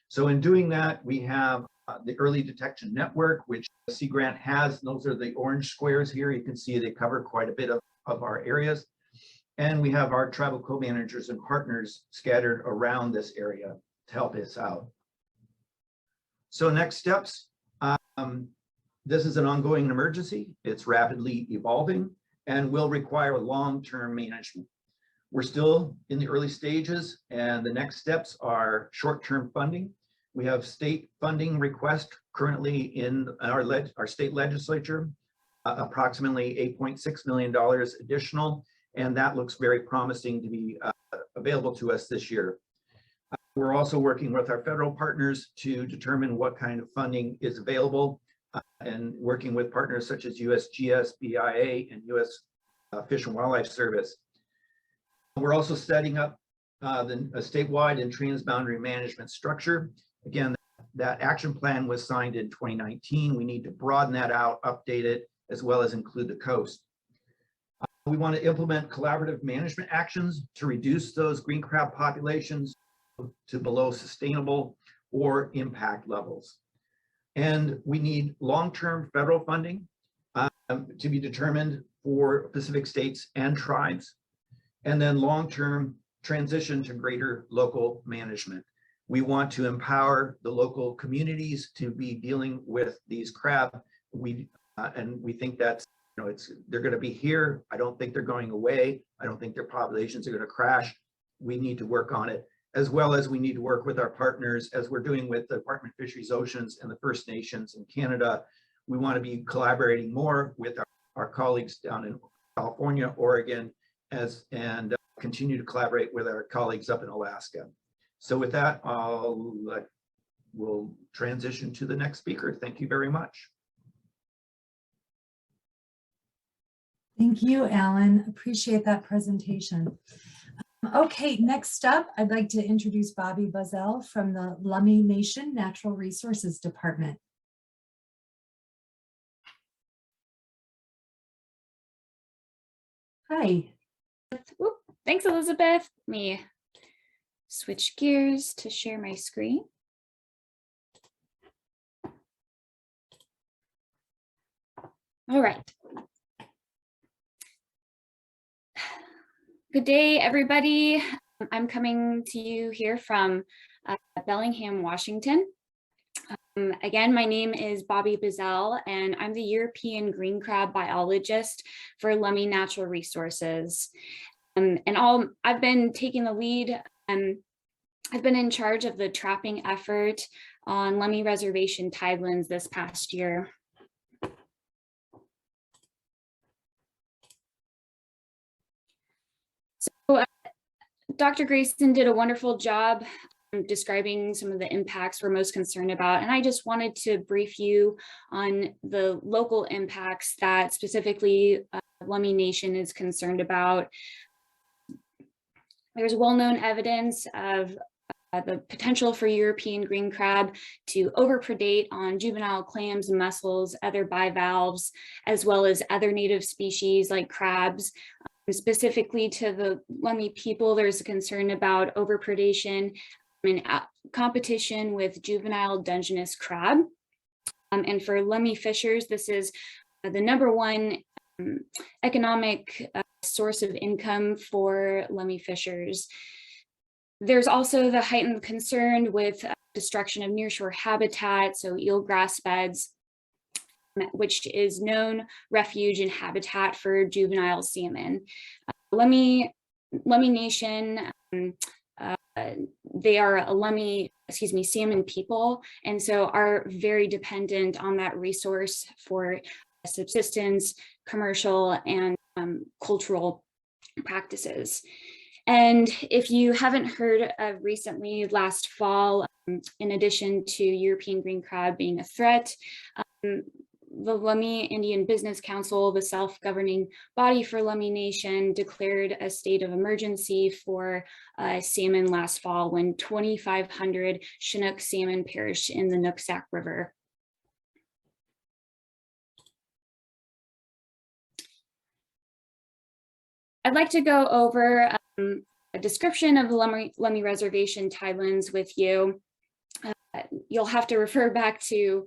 So in doing that, we have the early detection network, which the Sea Grant has. Those are the orange squares here. You can see they cover quite a bit of our areas. And we have our tribal co-managers and partners scattered around this area to help us out. So next steps, this is an ongoing emergency. It's rapidly evolving and will require long-term management. We're still in the early stages, and the next steps are short-term funding. We have state funding request currently in our state legislature, approximately $8.6 million additional, and that looks very promising to be available to us this year. We're also working with our federal partners to determine what kind of funding is available, and working with partners such as USGS, BIA, and US Fish and Wildlife Service. We're also setting up a statewide and transboundary management structure. Again, that action plan was signed in 2019. We need to broaden that out, update it, as well as include the coast. We want to implement collaborative management actions to reduce those green crab populations to below sustainable or impact levels. And we need long-term federal funding to be determined for Pacific states and tribes, and then long-term transition to greater local management. We want to empower the local communities to be dealing with these crab. And we think that's, they're going to be here. I don't think they're going away. I don't think their populations are going to crash. We need to work on it, as well as we need to work with our partners, as we're doing with the Department of Fisheries, Oceans, and the First Nations in Canada. We want to be collaborating more with our colleagues down in California, Oregon, and continue to collaborate with our colleagues up in Alaska. So with that, we'll transition to the next speaker. Thank you very much. Thank you, Alan. Appreciate that presentation. Okay, next up, I'd like to introduce Bobby Buzzell from the Lummi Nation Natural Resources Department. Hi. Whoop. Thanks, Elizabeth. Let me switch gears to share my screen. All right. Good day, everybody. I'm coming to you here from Bellingham, Washington. Again, my name is Bobby Buzzell, and I'm the European green crab biologist for Lummi Natural Resources. I've been taking the lead. I've been in charge of the trapping effort on Lummi Reservation tidelands this past year. Dr. Grason did a wonderful job describing some of the impacts we're most concerned about. And I just wanted to brief you on the local impacts that specifically Lummi Nation is concerned about. There's well-known evidence of the potential for European green crab to overpredate on juvenile clams and mussels, other bivalves, as well as other native species like crabs. Specifically to the Lummi people, there's a concern about overpredation and competition with juvenile Dungeness crab. And for Lummi fishers, this is the #1 economic source of income for Lummi fishers. There's also the heightened concern with destruction of nearshore habitat, so eelgrass beds, which is known refuge and habitat for juvenile salmon. Lummi Nation, they are a salmon people, and so are very dependent on that resource for subsistence, commercial, and cultural practices. And if you haven't heard of recently, last fall, in addition to European green crab being a threat, the Lummi Indian Business Council, the self-governing body for Lummi Nation, declared a state of emergency for salmon last fall when 2,500 Chinook salmon perished in the Nooksack River. I'd like to go over a description of the Lummi Reservation tidelands with you. You'll have to refer back to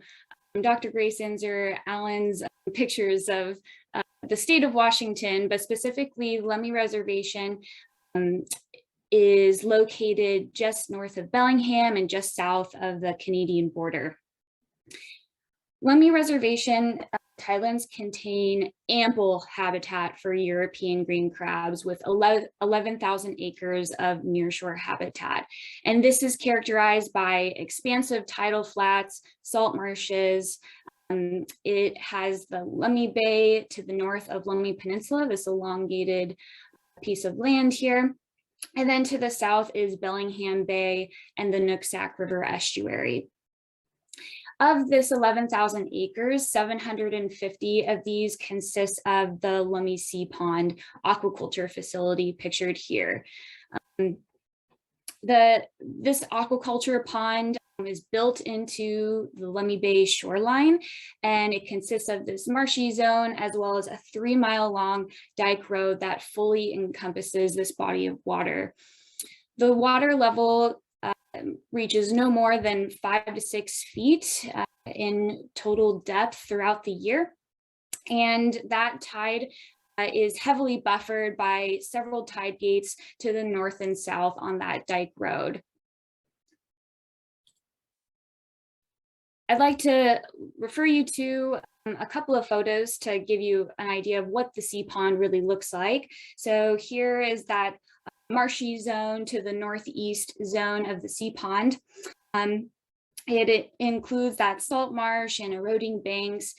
Dr. Grason's or Alan's pictures of the state of Washington, but specifically Lummi Reservation is located just north of Bellingham and just south of the Canadian border. Lummi Reservation tidelands contain ample habitat for European green crabs with 11,000 acres of nearshore habitat. And this is characterized by expansive tidal flats, salt marshes. It has the Lummi Bay to the north of Lummi Peninsula, this elongated piece of land here. And then to the south is Bellingham Bay and the Nooksack River estuary. Of this 11,000 acres, 750 of these consist of the Lummi Sea Pond aquaculture facility pictured here. This aquaculture pond is built into the Lummi Bay shoreline, and it consists of this marshy zone as well as a 3-mile-long dike road that fully encompasses this body of water. The water level reaches no more than 5 to 6 feet in total depth throughout the year. And that tide is heavily buffered by several tide gates to the north and south on that dike road. I'd like to refer you to a couple of photos to give you an idea of what the sea pond really looks like. So here is that marshy zone to the northeast zone of the sea pond. It includes that salt marsh and eroding banks,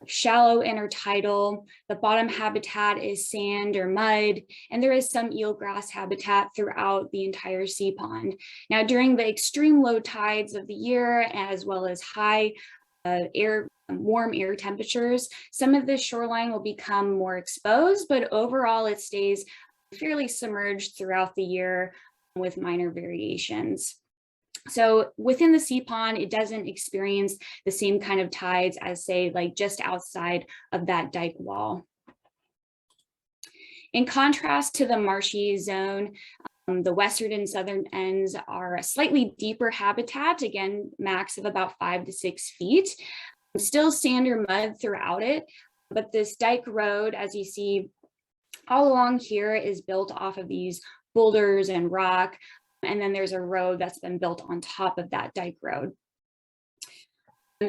shallow intertidal. The bottom habitat is sand or mud, and there is some eelgrass habitat throughout the entire sea pond. Now, during the extreme low tides of the year, as well as high warm air temperatures, some of this shoreline will become more exposed, but overall it stays fairly submerged throughout the year with minor variations. So within the sea pond, it doesn't experience the same kind of tides as, say, like just outside of that dike wall. In contrast to the marshy zone, the western and southern ends are a slightly deeper habitat, again, max of about 5 to 6 feet. Still sand or mud throughout it, but this dike road, as you see all along here, is built off of these boulders and rock, and then there's a road that's been built on top of that dike road.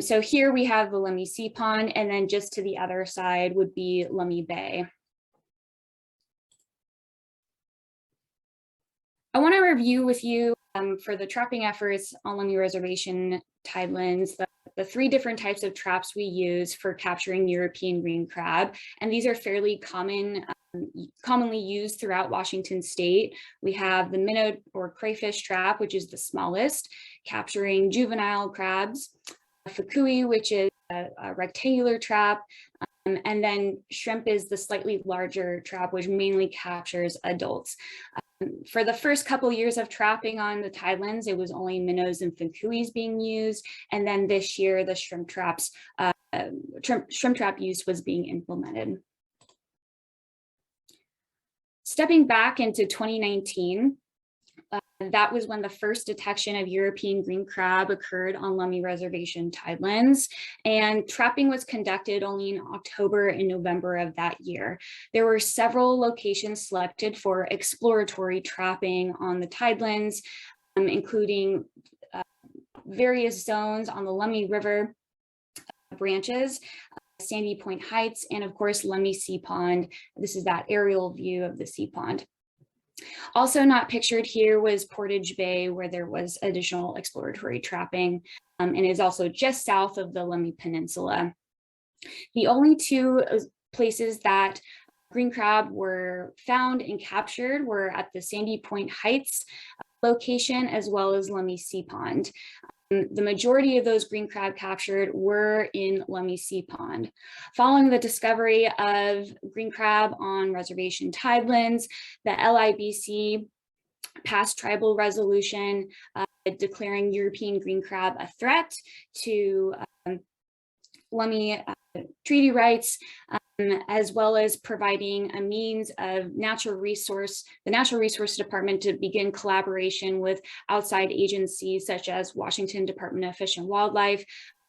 So here we have the Lummi Sea Pond, and then just to the other side would be Lummi Bay. I want to review with you for the trapping efforts on Lummi Reservation tidelands, the 3 different types of traps we use for capturing European green crab. And these are fairly common commonly used throughout Washington state. We have the minnow or crayfish trap, which is the smallest, capturing juvenile crabs, fukui, which is a rectangular trap, and then shrimp is the slightly larger trap, which mainly captures adults. For the first couple years of trapping on the tidelands, it was only minnows and fukuis being used, and then this year the shrimp trap use was being implemented. Stepping back into 2019, that was when the first detection of European green crab occurred on Lummi Reservation tidelands, and trapping was conducted only in October and November of that year. There were several locations selected for exploratory trapping on the tidelands, including various zones on the Lummi River branches, Sandy Point Heights, and of course, Lummi Sea Pond. This is that aerial view of the sea pond. Also not pictured here was Portage Bay, where there was additional exploratory trapping, and is also just south of the Lummi Peninsula. The only two places that green crab were found and captured were at the Sandy Point Heights location, as well as Lummi Sea Pond. The majority of those green crab captured were in Lummi Sea Pond. Following the discovery of green crab on reservation tidelands, the LIBC passed tribal resolution declaring European green crab a threat to Lummi treaty rights, as well as providing a means of the Natural Resource Department to begin collaboration with outside agencies such as Washington Department of Fish and Wildlife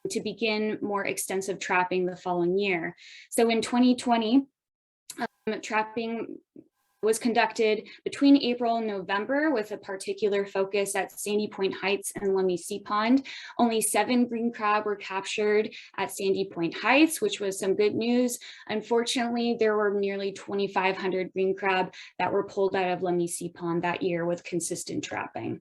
to begin more extensive trapping the following year. So in 2020, trapping was conducted between April and November with a particular focus at Sandy Point Heights and Lummi Sea Pond. Only 7 green crab were captured at Sandy Point Heights, which was some good news. Unfortunately, there were nearly 2,500 green crab that were pulled out of Lummi Sea Pond that year with consistent trapping.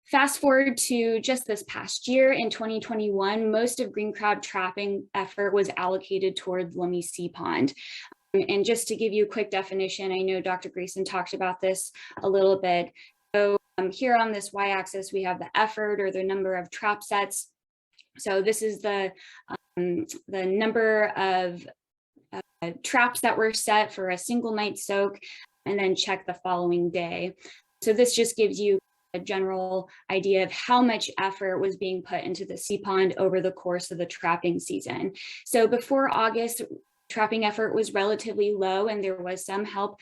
Fast forward to just this past year in 2021, most of green crab trapping effort was allocated toward Lummi Sea Pond. And just to give you a quick definition, I know Dr. Grason talked about this a little bit. So here on this y-axis, we have the effort or the number of trap sets. So this is the number of traps that were set for a single night soak, and then check the following day. So this just gives you a general idea of how much effort was being put into the sea pond over the course of the trapping season. So before August, trapping effort was relatively low, and there was some help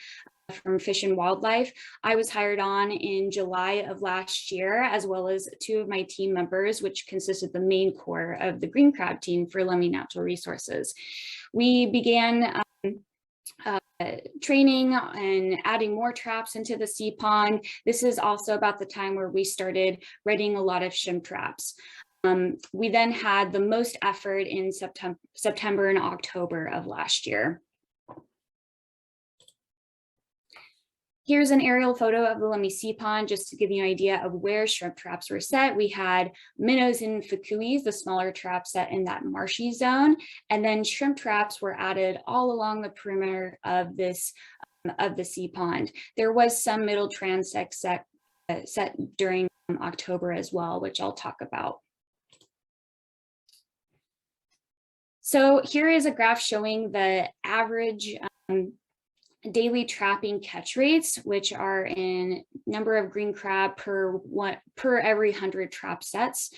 from Fish and Wildlife. I was hired on in July of last year, as well as 2 of my team members, which consisted the main core of the green crab team for Lummi Natural Resources. We began training and adding more traps into the sea pond. This is also about the time where we started readying a lot of shrimp traps. We then had the most effort in September and October of last year. Here's an aerial photo of the Lummi Sea Pond, just to give you an idea of where shrimp traps were set. We had minnows and fukuis, the smaller traps set in that marshy zone, and then shrimp traps were added all along the perimeter of this of the sea pond. There was some middle transect set during October as well, which I'll talk about. So here is a graph showing the average daily trapping catch rates, which are in number of green crab per every 100 trap sets.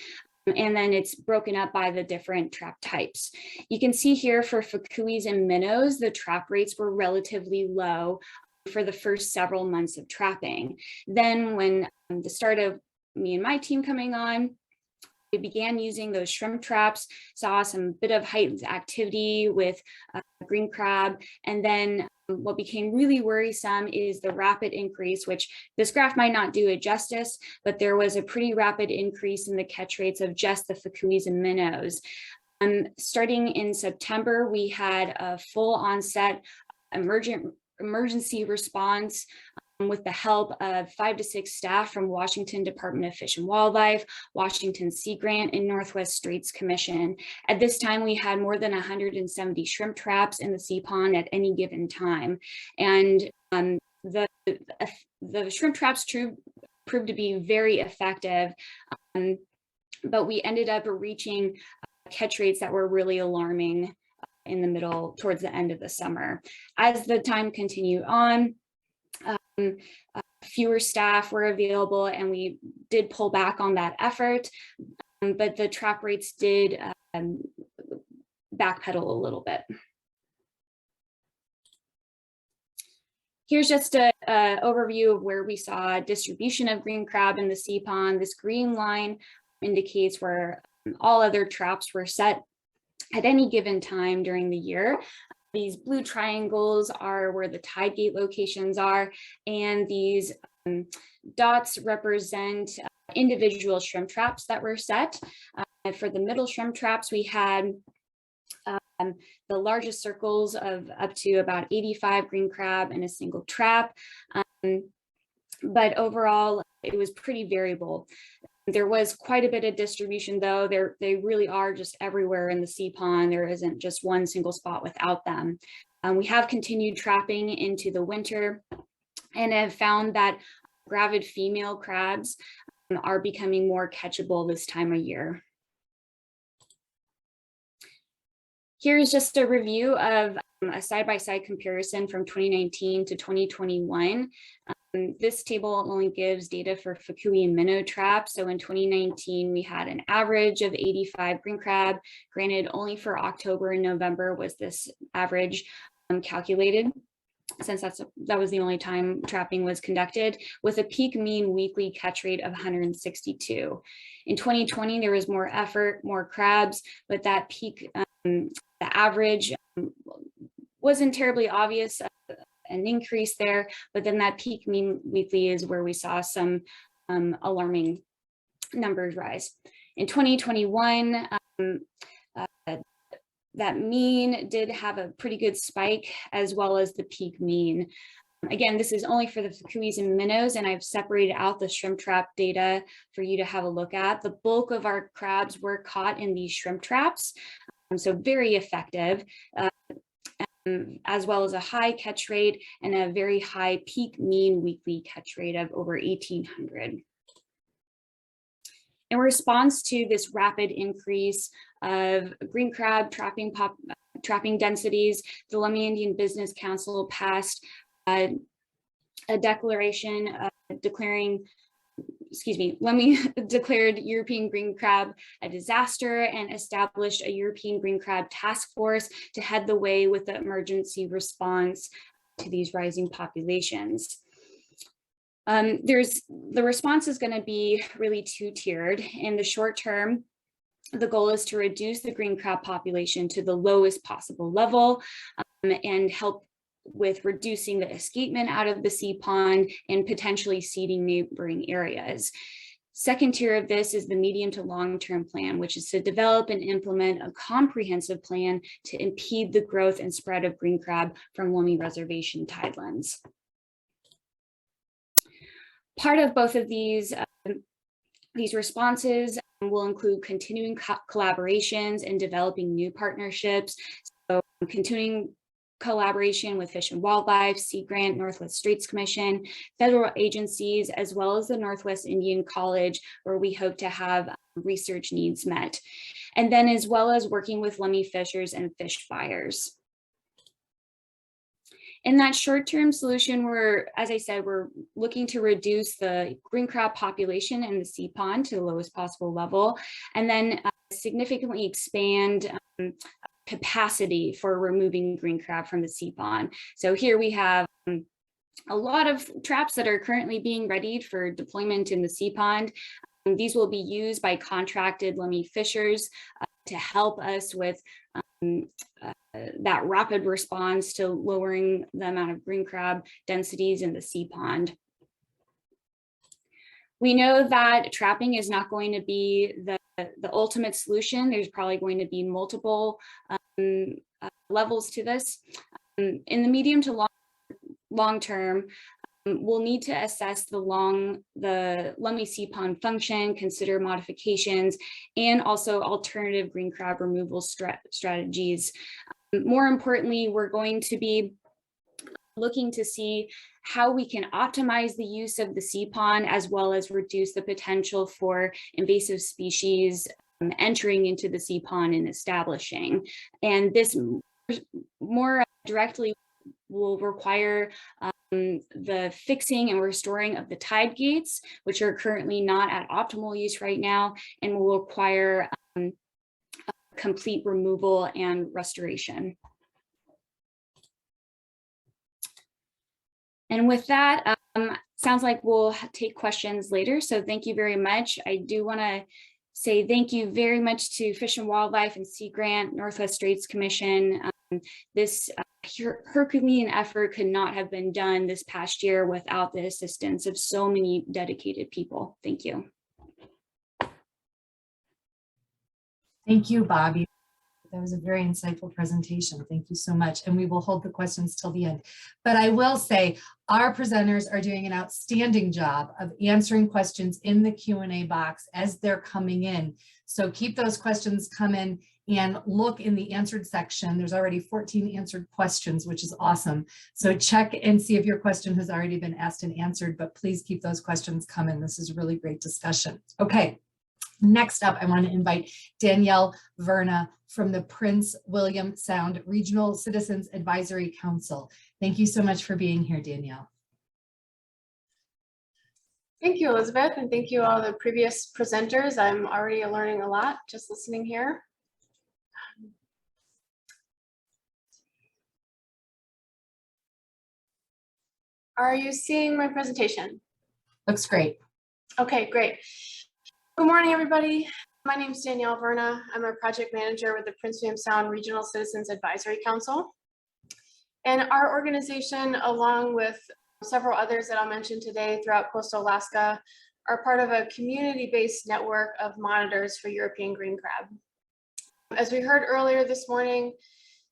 And then it's broken up by the different trap types. You can see here for fukuis and minnows, the trap rates were relatively low for the first several months of trapping. Then when the start of me and my team coming on, we began using those shrimp traps, saw some bit of heightened activity with green crab. And then what became really worrisome is the rapid increase, which this graph might not do it justice, but there was a pretty rapid increase in the catch rates of just the fukuis and minnows. Starting in September, we had a full onset emergency response with the help of 5 to 6 staff from Washington Department of Fish and Wildlife, Washington Sea Grant, and Northwest Straits Commission. At this time, we had more than 170 shrimp traps in the sea pond at any given time. And the shrimp traps proved to be very effective, but we ended up reaching catch rates that were really alarming towards the end of the summer. As the time continued on, fewer staff were available, and we did pull back on that effort, but the trap rates did backpedal a little bit. Here's just an overview of where we saw distribution of green crab in the sea pond. This green line indicates where all other traps were set at any given time during the year. These blue triangles are where the tide gate locations are, and these dots represent individual shrimp traps that were set. For the middle shrimp traps, we had the largest circles of up to about 85 green crab in a single trap. But overall, it was pretty variable. There was quite a bit of distribution, though. They really are just everywhere in the sea pond. There isn't just one single spot without them. We have continued trapping into the winter and have found that gravid female crabs are becoming more catchable this time of year. Here's just a review of a side-by-side comparison from 2019 to 2021. This table only gives data for Fukui and minnow traps. So in 2019, we had an average of 85 green crab. Granted, only for October and November was this average calculated, since that was the only time trapping was conducted, with a peak mean weekly catch rate of 162. In 2020, there was more effort, more crabs, but that peak, the average wasn't terribly obvious, an increase there, but then that peak mean weekly is where we saw some alarming numbers rise. In 2021, that mean did have a pretty good spike, as well as the peak mean. Again, this is only for the fukuis and minnows, and I've separated out the shrimp trap data for you to have a look at. The bulk of our crabs were caught in these shrimp traps, so very effective, as well as a high catch rate and a very high peak mean weekly catch rate of over 1,800. In response to this rapid increase of green crab trapping densities, the Lummi Indian Business Council passed a declaration Lummi declared European green crab a disaster and established a European green crab task force to head the way with the emergency response to these rising populations. The response is going to be really two-tiered. In the short term, the goal is to reduce the green crab population to the lowest possible level and help with reducing the escapement out of the sea pond and potentially seeding neighboring areas. Second tier of this is the medium to long-term plan, which is to develop and implement a comprehensive plan to impede the growth and spread of green crab from Lummi Reservation tidelands. Part of both of these responses will include continuing collaborations and developing new partnerships. So continuing collaboration with Fish and Wildlife, Sea Grant, Northwest Straits Commission, federal agencies, as well as the Northwest Indian College, where we hope to have research needs met. And then as well as working with Lummi fishers and fish buyers. In that short-term solution, as I said, we're looking to reduce the green crab population in the sea pond to the lowest possible level, and then significantly expand capacity for removing green crab from the sea pond. So here we have a lot of traps that are currently being readied for deployment in the sea pond. These will be used by contracted Lummi fishers to help us with that rapid response to lowering the amount of green crab densities in the sea pond. We know that trapping is not going to be the ultimate solution. There's probably going to be multiple levels to this. In the medium to long term, we'll need to assess the Lummi sea pond function, consider modifications, and also alternative green crab removal strategies. More importantly, we're going to be looking to see how we can optimize the use of the sea pond, as well as reduce the potential for invasive species entering into the sea pond and establishing. And this more directly will require the fixing and restoring of the tide gates, which are currently not at optimal use right now, and will require complete removal and restoration. And with that, sounds like we'll take questions later. So thank you very much. I do want to say thank you very much to Fish and Wildlife and Sea Grant, Northwest Straits Commission. This Herculean effort could not have been done this past year without the assistance of so many dedicated people. Thank you. Thank you, Bobby. That was a very insightful presentation. Thank you so much. And we will hold the questions till the end. But I will say our presenters are doing an outstanding job of answering questions in the Q&A box as they're coming in. So keep those questions coming and look in the answered section. There's already 14 answered questions, which is awesome. So check and see if your question has already been asked and answered, but please keep those questions coming. This is really great discussion. Okay. Next up, I want to invite Danielle Verna from the Prince William Sound Regional Citizens Advisory Council. Thank you so much for being here, Danielle. Thank you, Elizabeth, and thank you all the previous presenters. I'm already learning a lot just listening here. Are you seeing my presentation? Looks great. Okay, great. Good morning, everybody. My name is Danielle Verna. I'm a project manager with the Prince William Sound Regional Citizens Advisory Council. And our organization, along with several others that I'll mention today throughout coastal Alaska, are part of a community-based network of monitors for European green crab. As we heard earlier this morning,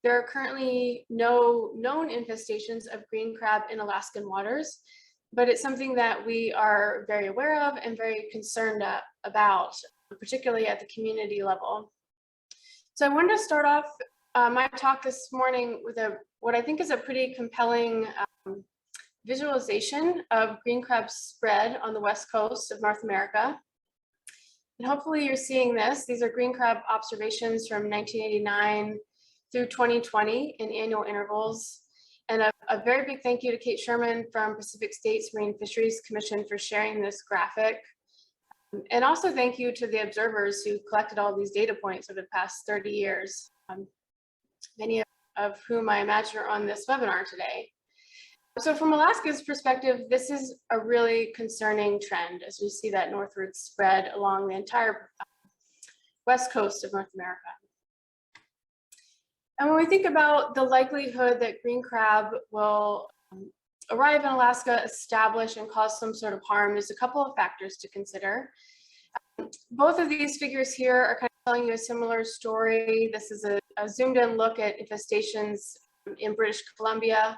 there are currently no known infestations of green crab in Alaskan waters, but it's something that we are very aware of and very concerned about, particularly at the community level. So I wanted to start off my talk this morning with what I think is a pretty compelling visualization of green crab spread on the west coast of North America. And hopefully you're seeing this. These are green crab observations from 1989 through 2020 in annual intervals. And a very big thank you to Kate Sherman from Pacific States Marine Fisheries Commission for sharing this graphic. And also thank you to the observers who collected all these data points over the past 30 years, many of whom I imagine are on this webinar today. So from Alaska's perspective, this is a really concerning trend as we see that northward spread along the entire west coast of North America. And when we think about the likelihood that green crab will arrive in Alaska, establish, and cause some sort of harm, there's a couple of factors to consider. Both of these figures here are kind of telling you a similar story. This is a zoomed in look at infestations in British Columbia.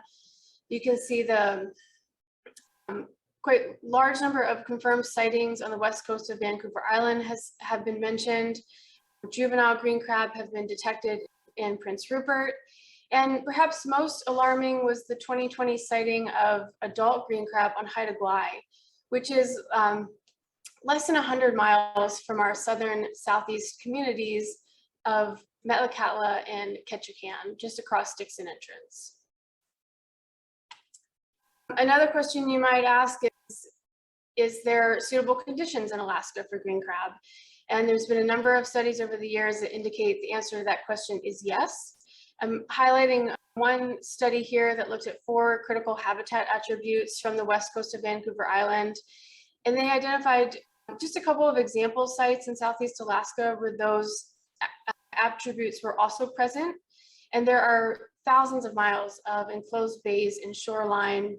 You can see the quite large number of confirmed sightings on the west coast of Vancouver Island have been mentioned. Juvenile green crab have been detected in Prince Rupert. And perhaps most alarming was the 2020 sighting of adult green crab on Haida Gwaii, which is less than 100 miles from our southern southeast communities of Metlakatla and Ketchikan, just across Dixon Entrance. Another question you might ask is there suitable conditions in Alaska for green crab? And there's been a number of studies over the years that indicate the answer to that question is yes. I'm highlighting one study here that looked at 4 critical habitat attributes from the west coast of Vancouver Island. And they identified just a couple of example sites in Southeast Alaska where those attributes were also present. And there are thousands of miles of enclosed bays and shoreline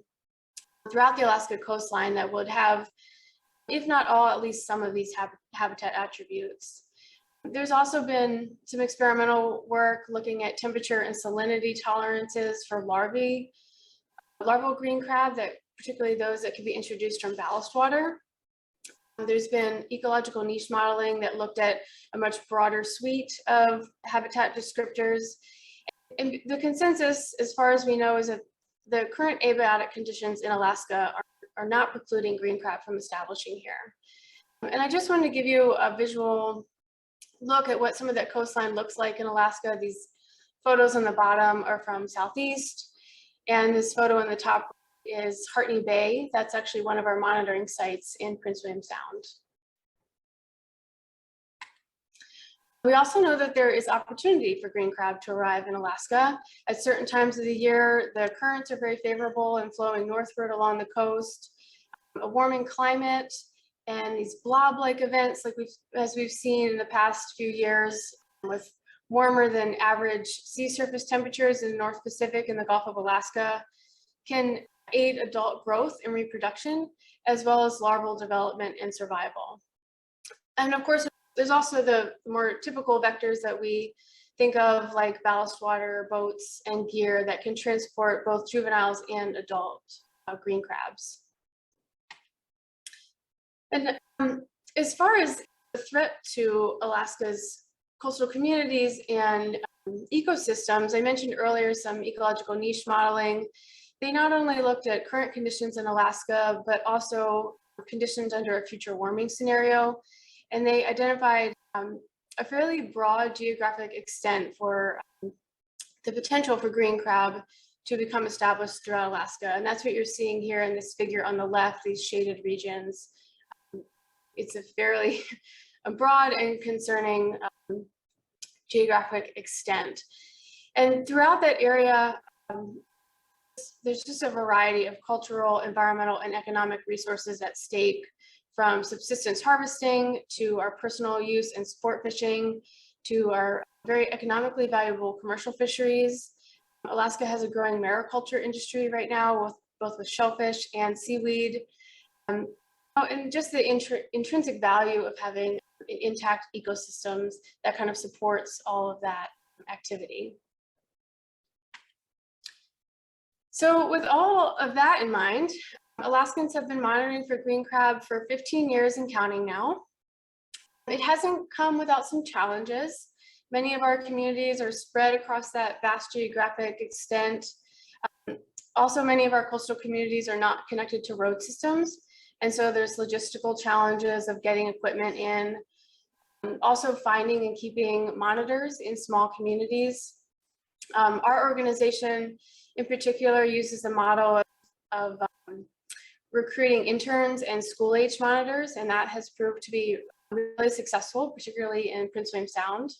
throughout the Alaska coastline that would have, if not all, at least some of these habitat attributes. There's also been some experimental work looking at temperature and salinity tolerances for larval green crab that particularly those that could be introduced from ballast water. There's been ecological niche modeling that looked at a much broader suite of habitat descriptors. And the consensus, as far as we know, is that the current abiotic conditions in Alaska are not precluding green crab from establishing here. And I just wanted to give you a visual look at what some of that coastline looks like in Alaska. These photos on the bottom are from Southeast, and this photo on the top is Hartney Bay. That's actually one of our monitoring sites in Prince William Sound. We also know that there is opportunity for green crab to arrive in Alaska. At certain times of the year, the currents are very favorable and flowing northward along the coast. A warming climate and these blob-like events like as we've seen in the past few years with warmer than average sea surface temperatures in the North Pacific and the Gulf of Alaska can aid adult growth and reproduction, as well as larval development and survival. And of course, there's also the more typical vectors that we think of, like ballast water, boats, and gear that can transport both juveniles and adult green crabs. And as far as the threat to Alaska's coastal communities and ecosystems, I mentioned earlier some ecological niche modeling. They not only looked at current conditions in Alaska, but also conditions under a future warming scenario. And they identified a fairly broad geographic extent for the potential for green crab to become established throughout Alaska. And that's what you're seeing here in this figure on the left, these shaded regions. It's a fairly broad and concerning geographic extent. And throughout that area, there's just a variety of cultural, environmental, and economic resources at stake, from subsistence harvesting to our personal use and sport fishing to our very economically valuable commercial fisheries. Alaska has a growing mariculture industry right now, both with shellfish and seaweed. And just the intrinsic value of having intact ecosystems that kind of supports all of that activity. So with all of that in mind, Alaskans have been monitoring for green crab for 15 years and counting now. It hasn't come without some challenges. Many of our communities are spread across that vast geographic extent. Also, many of our coastal communities are not connected to road systems. And so there's logistical challenges of getting equipment in. Also finding and keeping monitors in small communities. Our organization in particular uses a model of recruiting interns and school-age monitors, and that has proved to be really successful, particularly in Prince William Sound.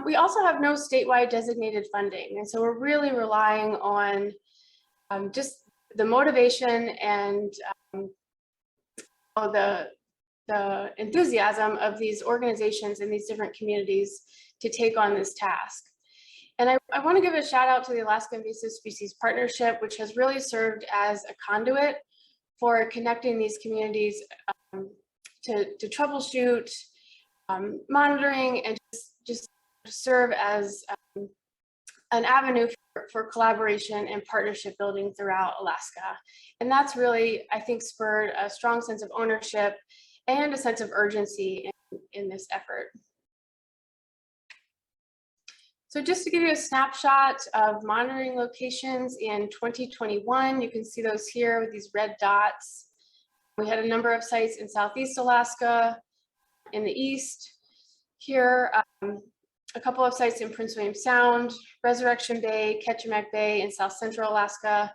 We also have no statewide designated funding, and so we're really relying on just the motivation and the enthusiasm of these organizations in these different communities to take on this task. And I want to give a shout out to the Alaska Invasive Species Partnership, which has really served as a conduit for connecting these communities to troubleshoot, monitoring, and just serve as an avenue for collaboration and partnership building throughout Alaska. And that's really, I think, spurred a strong sense of ownership and a sense of urgency in this effort. So just to give you a snapshot of monitoring locations in 2021, you can see those here with these red dots. We had a number of sites in Southeast Alaska, in the east, here, a couple of sites in Prince William Sound, Resurrection Bay, Ketchikan Bay, and South Central Alaska.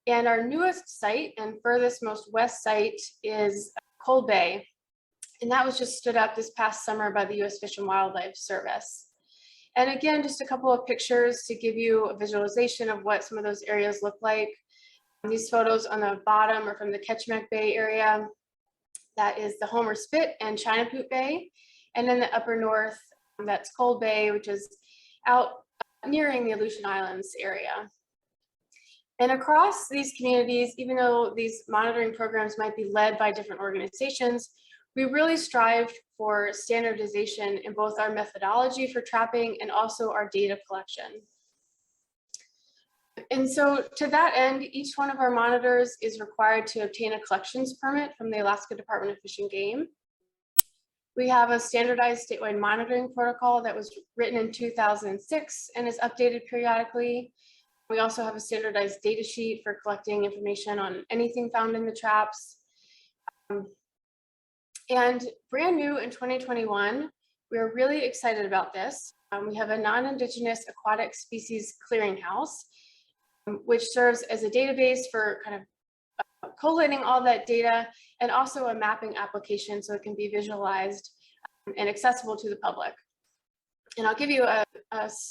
And our newest site and furthest most west site is Cold Bay. And that was just stood up this past summer by the U.S. Fish and Wildlife Service. And again, just a couple of pictures to give you a visualization of what some of those areas look like. These photos on the bottom are from the Ketchikan Bay area. That is the Homer Spit and Chinapoop Bay. And in the upper north, that's Cold Bay, which is out nearing the Aleutian Islands area. And across these communities, even though these monitoring programs might be led by different organizations, we really strive for standardization in both our methodology for trapping and also our data collection. And so to that end, each one of our monitors is required to obtain a collections permit from the Alaska Department of Fish and Game. We have a standardized statewide monitoring protocol that was written in 2006 and is updated periodically. We also have a standardized data sheet for collecting information on anything found in the traps. And brand new in 2021, we are really excited about this. We have a non-Indigenous aquatic species clearinghouse, which serves as a database for kind of collating all that data, and also a mapping application so it can be visualized and accessible to the public. And I'll give you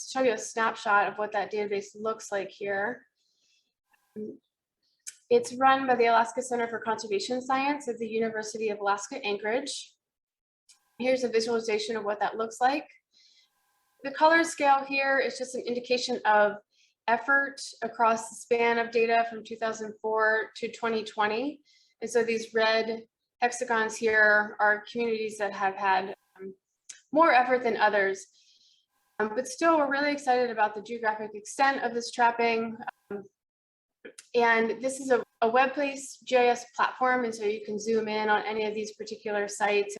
show you a snapshot of what that database looks like here. It's run by the Alaska Center for Conservation Science at the University of Alaska Anchorage. Here's a visualization of what that looks like. The color scale here is just an indication of effort across the span of data from 2004 to 2020. And so these red hexagons here are communities that have had more effort than others. But still, we're really excited about the geographic extent of this trapping. And this is a web-based GIS platform, and so you can zoom in on any of these particular sites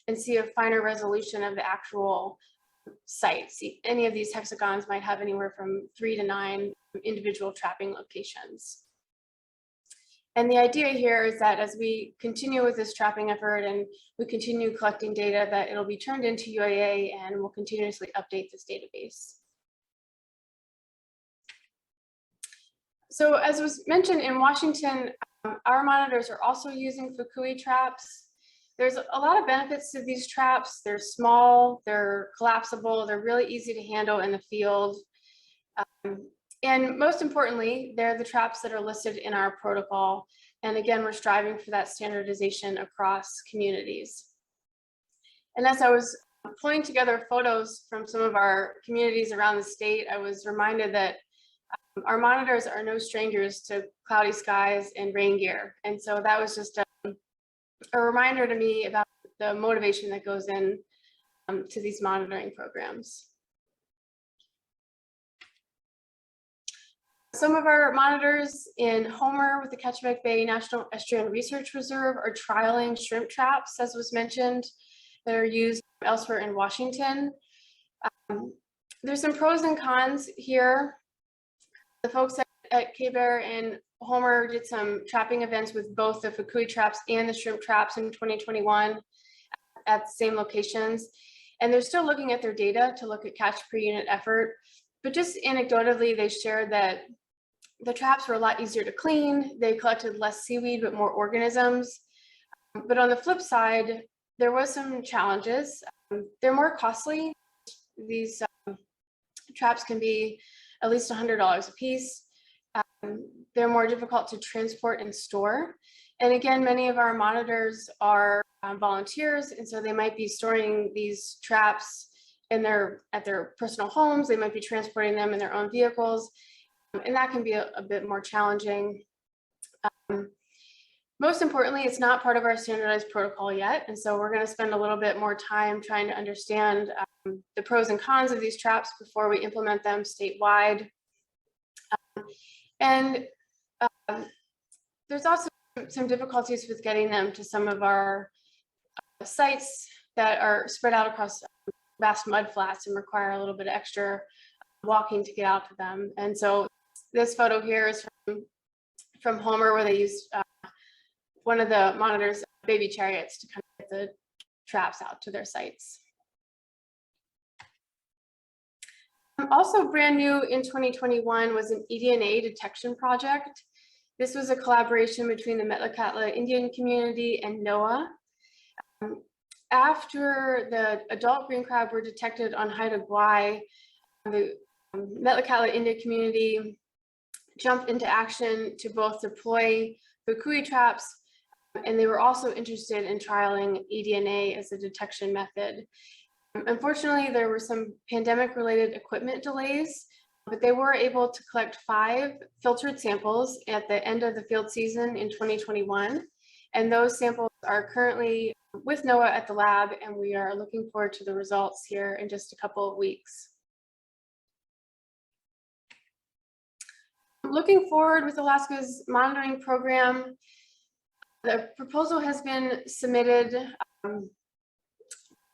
and see a finer resolution of the actual sites. Any of these hexagons might have anywhere from 3 to 9 individual trapping locations. And the idea here is that as we continue with this trapping effort and we continue collecting data, that it'll be turned into UAA and we'll continuously update this database. So as was mentioned in Washington, our monitors are also using fukui traps. There's a lot of benefits to these traps. They're small, they're collapsible, they're really easy to handle in the field. And most importantly, they're the traps that are listed in our protocol. And again, we're striving for that standardization across communities. And as I was pulling together photos from some of our communities around the state, I was reminded that our monitors are no strangers to cloudy skies and rain gear. And so that was just a reminder to me about the motivation that goes in to these monitoring programs. Some of our monitors in Homer with the Ketchikan Bay National Estuary Research Reserve are trialing shrimp traps, as was mentioned, that are used elsewhere in Washington. There's some pros and cons here. The folks at K-Bear and Homer did some trapping events with both the fukui traps and the shrimp traps in 2021 at the same locations. And they're still looking at their data to look at catch per unit effort. But just anecdotally, they shared that the traps were a lot easier to clean. They collected less seaweed, but more organisms. But on the flip side, there was some challenges. They're more costly. These traps can be at least $100 a piece. They're more difficult to transport and store. And again, many of our monitors are volunteers, and so they might be storing these traps at their personal homes. They might be transporting them in their own vehicles, and that can be a bit more challenging. Most importantly, it's not part of our standardized protocol yet, and so we're going to spend a little bit more time trying to understand the pros and cons of these traps before we implement them statewide. And there's also some difficulties with getting them to some of our sites that are spread out across vast mud flats and require a little bit of extra walking to get out to them. And so this photo here is from Homer, where they used one of the monitors' baby chariots to kind of get the traps out to their sites. Also brand new in 2021 was an eDNA detection project. This was a collaboration between the Metlakatla Indian community and NOAA. After the adult green crab were detected on Haida Gwaii, the Metlakatla Indian community jumped into action to both deploy fukui traps, and they were also interested in trialing eDNA as a detection method. Unfortunately, there were some pandemic-related equipment delays, but they were able to collect 5 filtered samples at the end of the field season in 2021. And those samples are currently with NOAA at the lab, and we are looking forward to the results here in just a couple of weeks. Looking forward with Alaska's monitoring program, the proposal has been submitted.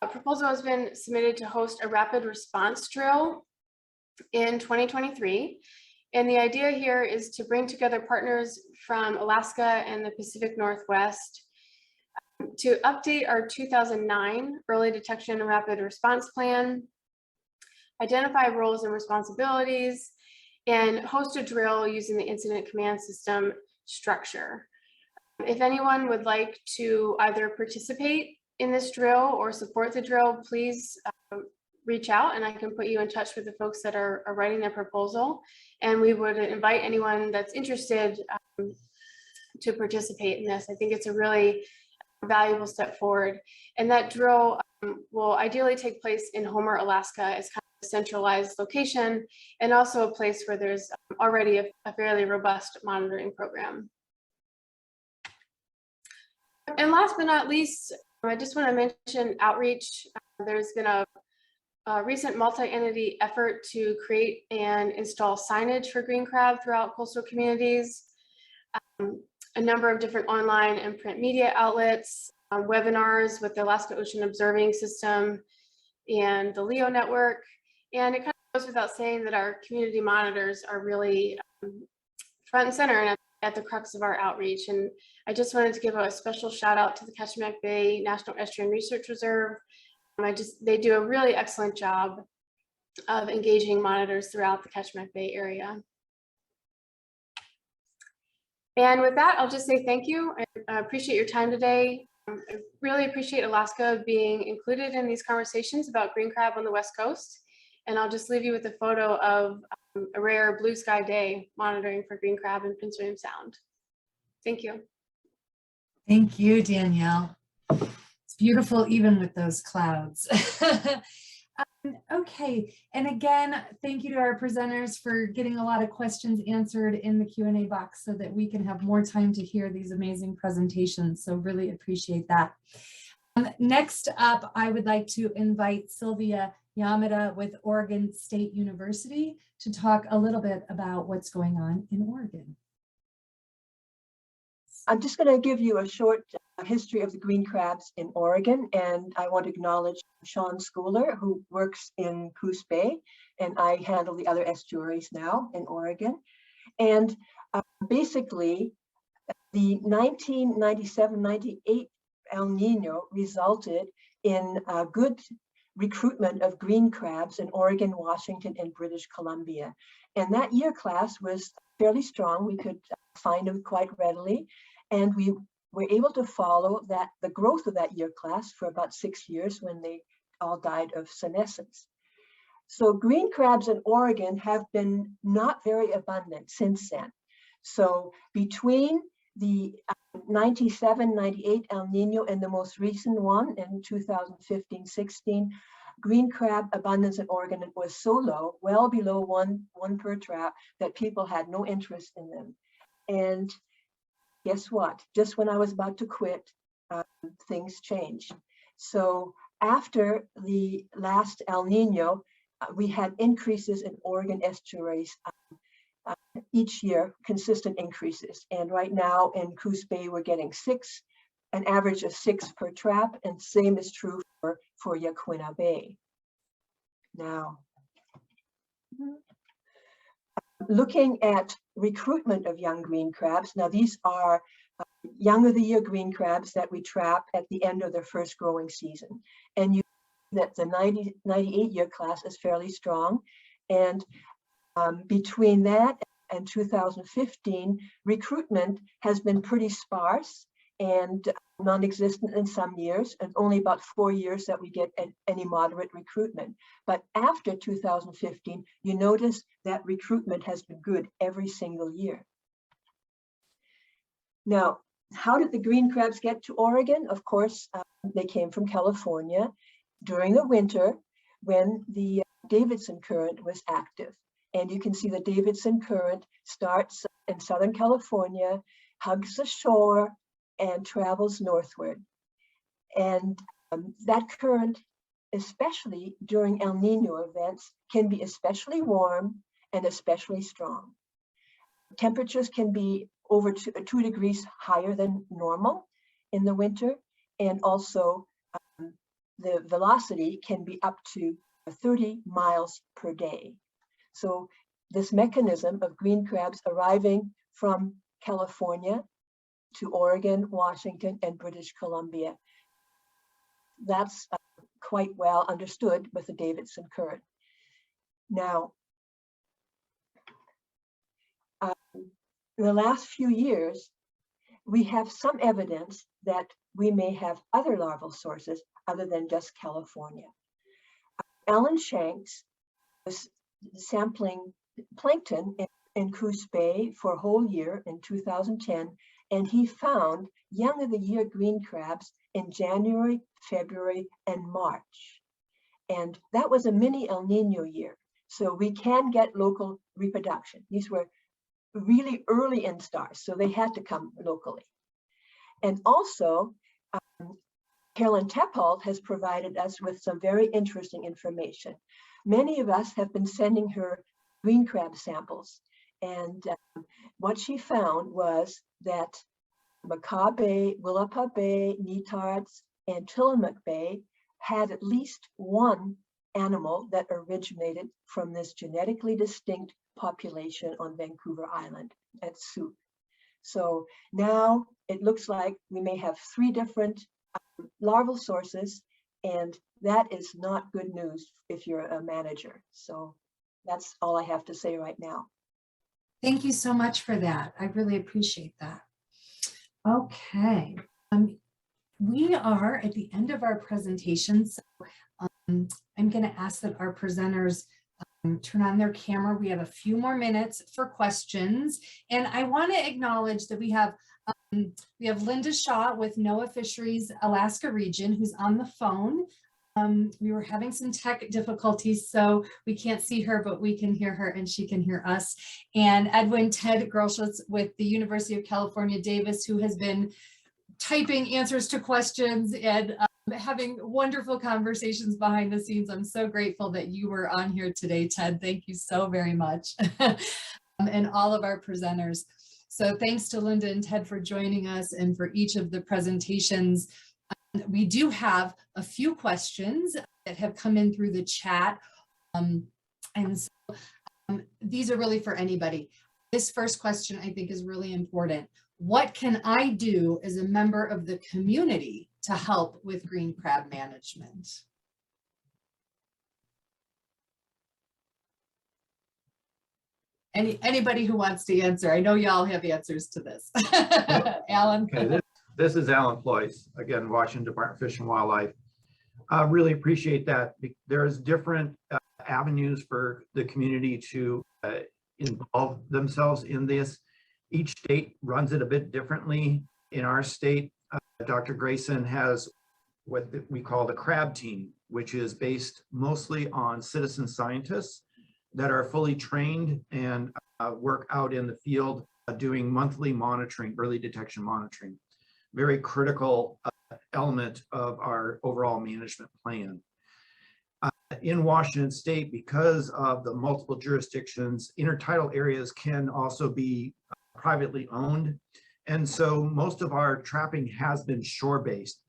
A proposal has been submitted to host a rapid response drill in 2023. And the idea here is to bring together partners from Alaska and the Pacific Northwest to update our 2009 early detection and rapid response plan, identify roles and responsibilities, and host a drill using the incident command system structure. If anyone would like to either participate in this drill or support the drill, please reach out and I can put you in touch with the folks that are writing their proposal. And we would invite anyone that's interested to participate in this. I think it's a really valuable step forward. And that drill will ideally take place in Homer, Alaska. It's kind of a centralized location and also a place where there's already a fairly robust monitoring program. And last but not least, I just want to mention outreach. There's been a recent multi-entity effort to create and install signage for green crab throughout coastal communities. A number of different online and print media outlets, webinars with the Alaska Ocean Observing System and the LEO network. And it kind of goes without saying that our community monitors are really front and center and at the crux of our outreach. And I just wanted to give a special shout out to the Kachemak Bay National Estuary Research Reserve. They do a really excellent job of engaging monitors throughout the Kachemak Bay area. And with that, I'll just say thank you. I appreciate your time today. I really appreciate Alaska being included in these conversations about green crab on the West Coast. And I'll just leave you with a photo of a rare blue sky day monitoring for green crab in Prince William Sound. Thank you. Thank you, Danielle. It's beautiful even with those clouds. Okay, and again, thank you to our presenters for getting a lot of questions answered in the Q&A box so that we can have more time to hear these amazing presentations. So really appreciate that. Next up, I would like to invite Sylvia Yamada with Oregon State University to talk a little bit about what's going on in Oregon. I'm just going to give you a short history of the green crabs in Oregon, and I want to acknowledge Sean Schooler, who works in Coos Bay, and I handle the other estuaries now in Oregon. And basically, the 1997-98 El Nino resulted in a good recruitment of green crabs in Oregon, Washington, and British Columbia. And that year class was fairly strong. We could find them quite readily. And we were able to follow the growth of that year class for about 6 years when they all died of senescence. So green crabs in Oregon have been not very abundant since then. So between the 97-98 El Nino and the most recent one in 2015-16, green crab abundance in Oregon was so low, well below one per trap, that people had no interest in them. And guess what? Just when I was about to quit, things changed. So after the last El Nino, we had increases in Oregon estuaries each year, consistent increases. And right now in Coos Bay, we're getting an average of 6 per trap, and same is true for Yaquina Bay. Now, looking at recruitment of young green crabs. Now these are young of the year green crabs that we trap at the end of their first growing season. And you see that the 98 year class is fairly strong. And between that and 2015, recruitment has been pretty sparse and non-existent in some years, and only about 4 years that we get any moderate recruitment. But after 2015, you notice that recruitment has been good every single year. Now, how did the green crabs get to Oregon? Of course, they came from California during the winter when the Davidson Current was active. And you can see the Davidson Current starts in Southern California, hugs the shore, and travels northward. And that current, especially during El Nino events, can be especially warm and especially strong. Temperatures can be over 2 degrees higher than normal in the winter, and also the velocity can be up to 30 miles per day. So this mechanism of green crabs arriving from California to Oregon, Washington, and British Columbia, that's quite well understood with the Davidson current. Now, in the last few years, we have some evidence that we may have other larval sources other than just California. Alan Shanks was sampling plankton in Coos Bay for a whole year in 2010, and he found young of the year green crabs in January, February, and March. And that was a mini El Nino year. So we can get local reproduction. These were really early instars, so they had to come locally. And also, Carolyn Teppold has provided us with some very interesting information. Many of us have been sending her green crab samples, and what she found was that Macaw Bay, Willapa Bay, Netards, and Tillamook Bay had at least one animal that originated from this genetically distinct population on Vancouver Island at Souk. So now it looks like we may have 3 different larval sources, and that is not good news if you're a manager. So that's all I have to say right now. Thank you so much for that. I really appreciate that. Okay, we are at the end of our presentation, so I'm going to ask that our presenters turn on their camera. We have a few more minutes for questions, and I want to acknowledge that we have Linda Shaw with NOAA Fisheries Alaska Region, who's on the phone. We were having some tech difficulties, so we can't see her, but we can hear her and she can hear us. And Edwin Ted Grosschutz with the University of California, Davis, who has been typing answers to questions and having wonderful conversations behind the scenes. I'm so grateful that you were on here today, Ted. Thank you so very much. And all of our presenters. So thanks to Linda and Ted for joining us and for each of the presentations. We do have a few questions that have come in through the chat. And so these are really for anybody. This first question I think is really important. What can I do as a member of the community to help with green crab management? Anybody who wants to answer? I know y'all have answers to this. Alan. Okay, this is Alan Ployce, again, Washington Department of Fish and Wildlife. I really appreciate that. There's different avenues for the community to involve themselves in this. Each state runs it a bit differently. In our state, Dr. Grason has what we call the crab team, which is based mostly on citizen scientists that are fully trained and work out in the field doing monthly monitoring, early detection monitoring. Very critical element of our overall management plan. In Washington State, because of the multiple jurisdictions, intertidal areas can also be privately owned. And so most of our trapping has been shore-based.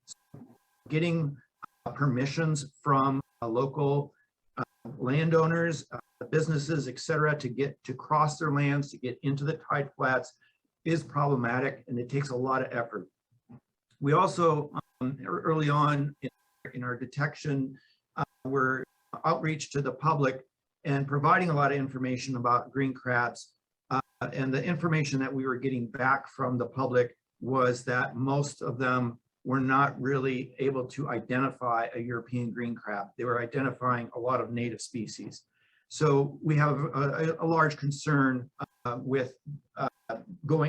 Getting permissions from local landowners, businesses, et cetera, to cross their lands, to get into the tide flats is problematic, and it takes a lot of effort. We also, early on in our detection, were outreach to the public and providing a lot of information about green crabs. And the information that we were getting back from the public was that most of them were not really able to identify a European green crab. They were identifying a lot of native species. So we have a large concern with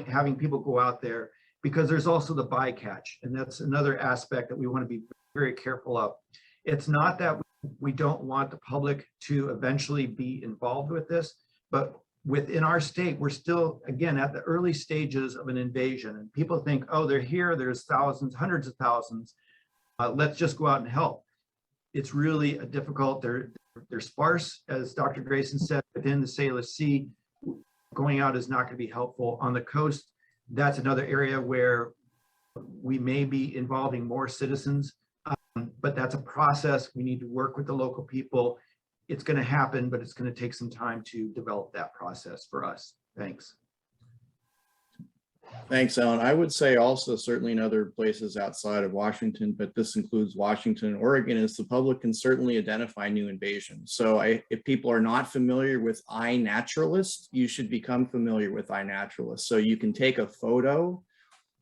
having people go out there, because there's also the bycatch, and that's another aspect that we want to be very careful of. It's not that we don't want the public to eventually be involved with this, but within our state, we're still, again, at the early stages of an invasion, and people think, oh, they're here, there's thousands, hundreds of thousands, let's just go out and help. It's really difficult. They're sparse, as Dr. Grason said, within the Salish Sea. going out is not going to be helpful. On the coast, that's another area where we may be involving more citizens, but that's a process. We need to work with the local people. It's going to happen, but it's going to take some time to develop that process for us. Thanks. Thanks, Alan. I would say also certainly in other places outside of Washington, but this includes Washington and Oregon, is the public can certainly identify new invasions. So if people are not familiar with iNaturalist, you should become familiar with iNaturalist. So you can take a photo,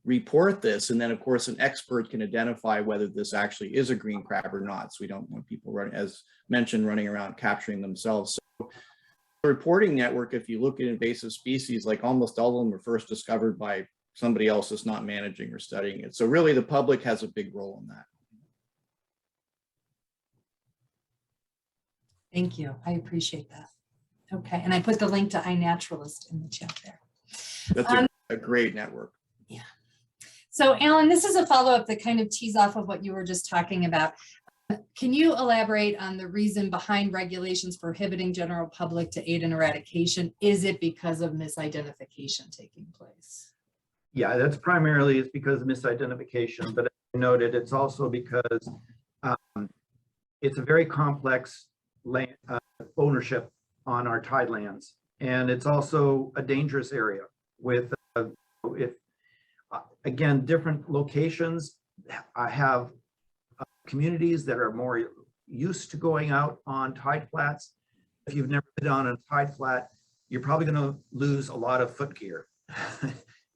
report this, and then of course an expert can identify whether this actually is a green crab or not. So we don't want people running, as mentioned, running around capturing themselves. So the reporting network, if you look at invasive species, like almost all of them were first discovered by somebody else that's not managing or studying it. So really the public has a big role in that. Thank you. I appreciate that. Okay, and I put the link to iNaturalist in the chat there. That's a great network. Yeah. So Alan, this is a follow-up that kind of tees off of what you were just talking about. Can you elaborate on the reason behind regulations prohibiting general public to aid in eradication? Is it because of misidentification taking place? Yeah, that's primarily it's because of misidentification, but as I noted, it's also because it's a very complex land ownership on our tidelands, and it's also a dangerous area with again, different locations. I have communities that are more used to going out on tide flats. If you've never been on a tide flat, you're probably going to lose a lot of foot gear.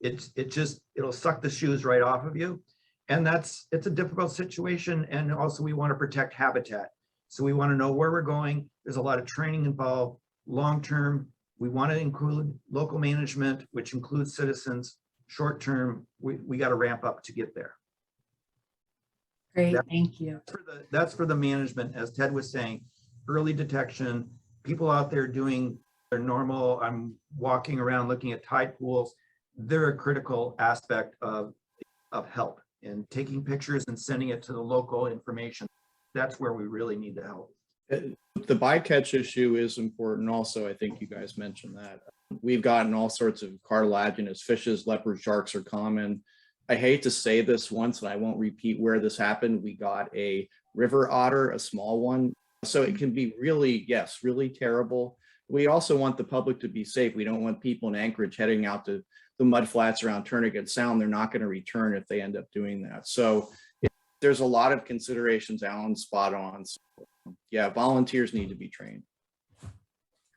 It'll suck the shoes right off of you. And it's a difficult situation. And also we want to protect habitat. So we want to know where we're going. There's a lot of training involved. Long-term, we want to include local management, which includes citizens. Short-term, we got to ramp up to get there. Great, thank you. That's for the management, as Ted was saying, early detection, people out there doing their normal, I'm walking around looking at tide pools. They're a critical aspect of help, and taking pictures and sending it to the local information. That's where we really need the help. The bycatch issue is important also. I think you guys mentioned that. We've gotten all sorts of cartilaginous fishes, leopard sharks are common. I hate to say this once, and I won't repeat where this happened. We got a river otter, a small one. So it can be really, yes, really terrible. We also want the public to be safe. We don't want people in Anchorage heading out to the mud flats around Tourniquet Sound. They're not going to return if they end up doing that. So there's a lot of considerations. Alan's spot on. So, yeah, volunteers need to be trained.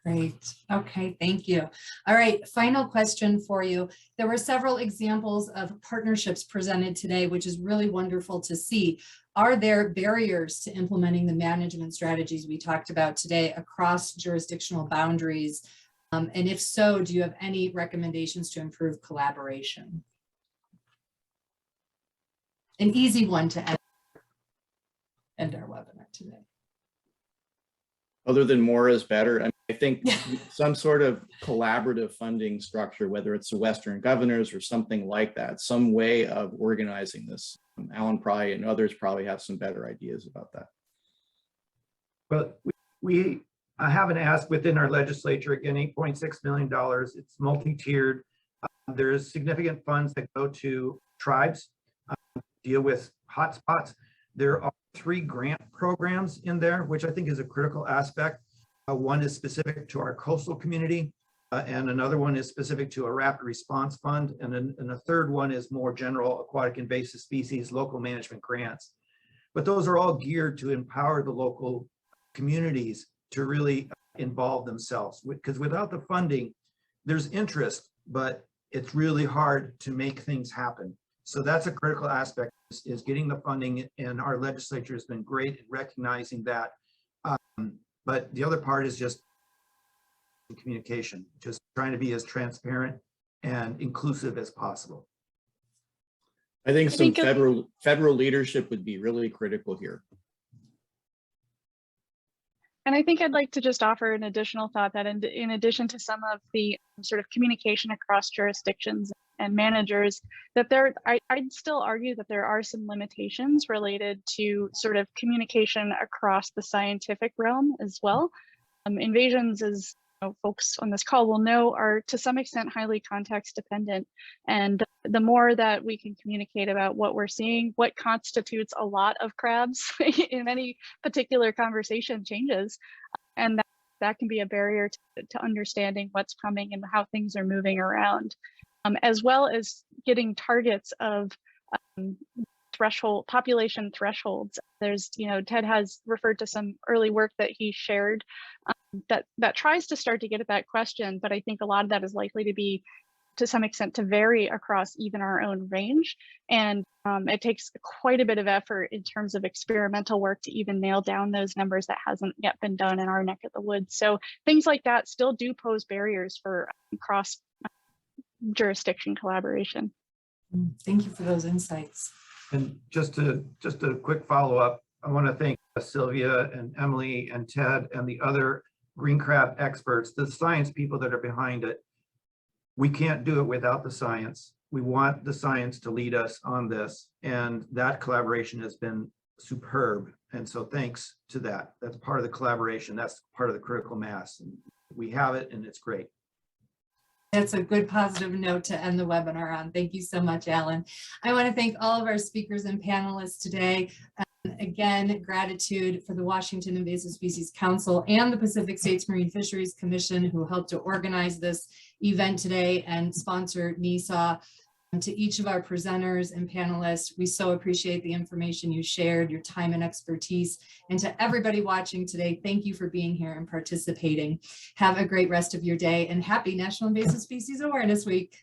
Great. Okay, thank you. All right, final question for you. There were several examples of partnerships presented today, which is really wonderful to see. Are there barriers to implementing the management strategies we talked about today across jurisdictional boundaries? And if so, do you have any recommendations to improve collaboration? An easy one to end our webinar today. Other than more is better. I think some sort of collaborative funding structure, whether it's the Western governors or something like that, some way of organizing this. Alan probably and others probably have some better ideas about that. Well, we have an ask within our legislature, again, $8.6 million. It's multi-tiered. There's significant funds that go to tribes, deal with hotspots. There are 3 grant programs in there, which I think is a critical aspect. One is specific to our coastal community, and another one is specific to a rapid response fund, and a third one is more general aquatic invasive species, local management grants. But those are all geared to empower the local communities to really involve themselves, because without the funding, there's interest, but it's really hard to make things happen. So that's a critical aspect, is getting the funding, and our legislature has been great at recognizing that. But the other part is just communication, just trying to be as transparent and inclusive as possible. I think some federal leadership would be really critical here. And I think I'd like to just offer an additional thought that in addition to some of the sort of communication across jurisdictions and managers, that I'd still argue that there are some limitations related to sort of communication across the scientific realm as well. Invasions, as folks on this call will know are to some extent highly context dependent. And the more that we can communicate about what we're seeing, what constitutes a lot of crabs in any particular conversation changes. And that can be a barrier to understanding what's coming and how things are moving around, as well as getting targets of population thresholds. There's, Ted has referred to some early work that he shared that tries to start to get at that question, but I think a lot of that is likely to be, to some extent, to vary across even our own range. And it takes quite a bit of effort in terms of experimental work to even nail down those numbers that hasn't yet been done in our neck of the woods. So things like that still do pose barriers for cross jurisdiction collaboration. Thank you for those insights. And just a quick follow-up, I want to thank Sylvia and Emily and Ted and the other green crab experts, the science people that are behind it. We can't do it without the science. We want the science to lead us on this, and that collaboration has been superb. And so thanks to that. That's part of the collaboration. That's part of the critical mass. And we have it, and it's great. That's a good positive note to end the webinar on. Thank you so much, Alan. I want to thank all of our speakers and panelists today. Again, gratitude for the Washington Invasive Species Council and the Pacific States Marine Fisheries Commission, who helped to organize this event today and sponsor NISAW. And to each of our presenters and panelists, we so appreciate the information you shared, your time and expertise. And to everybody watching today, thank you for being here and participating. Have a great rest of your day and happy National Invasive Species Awareness Week.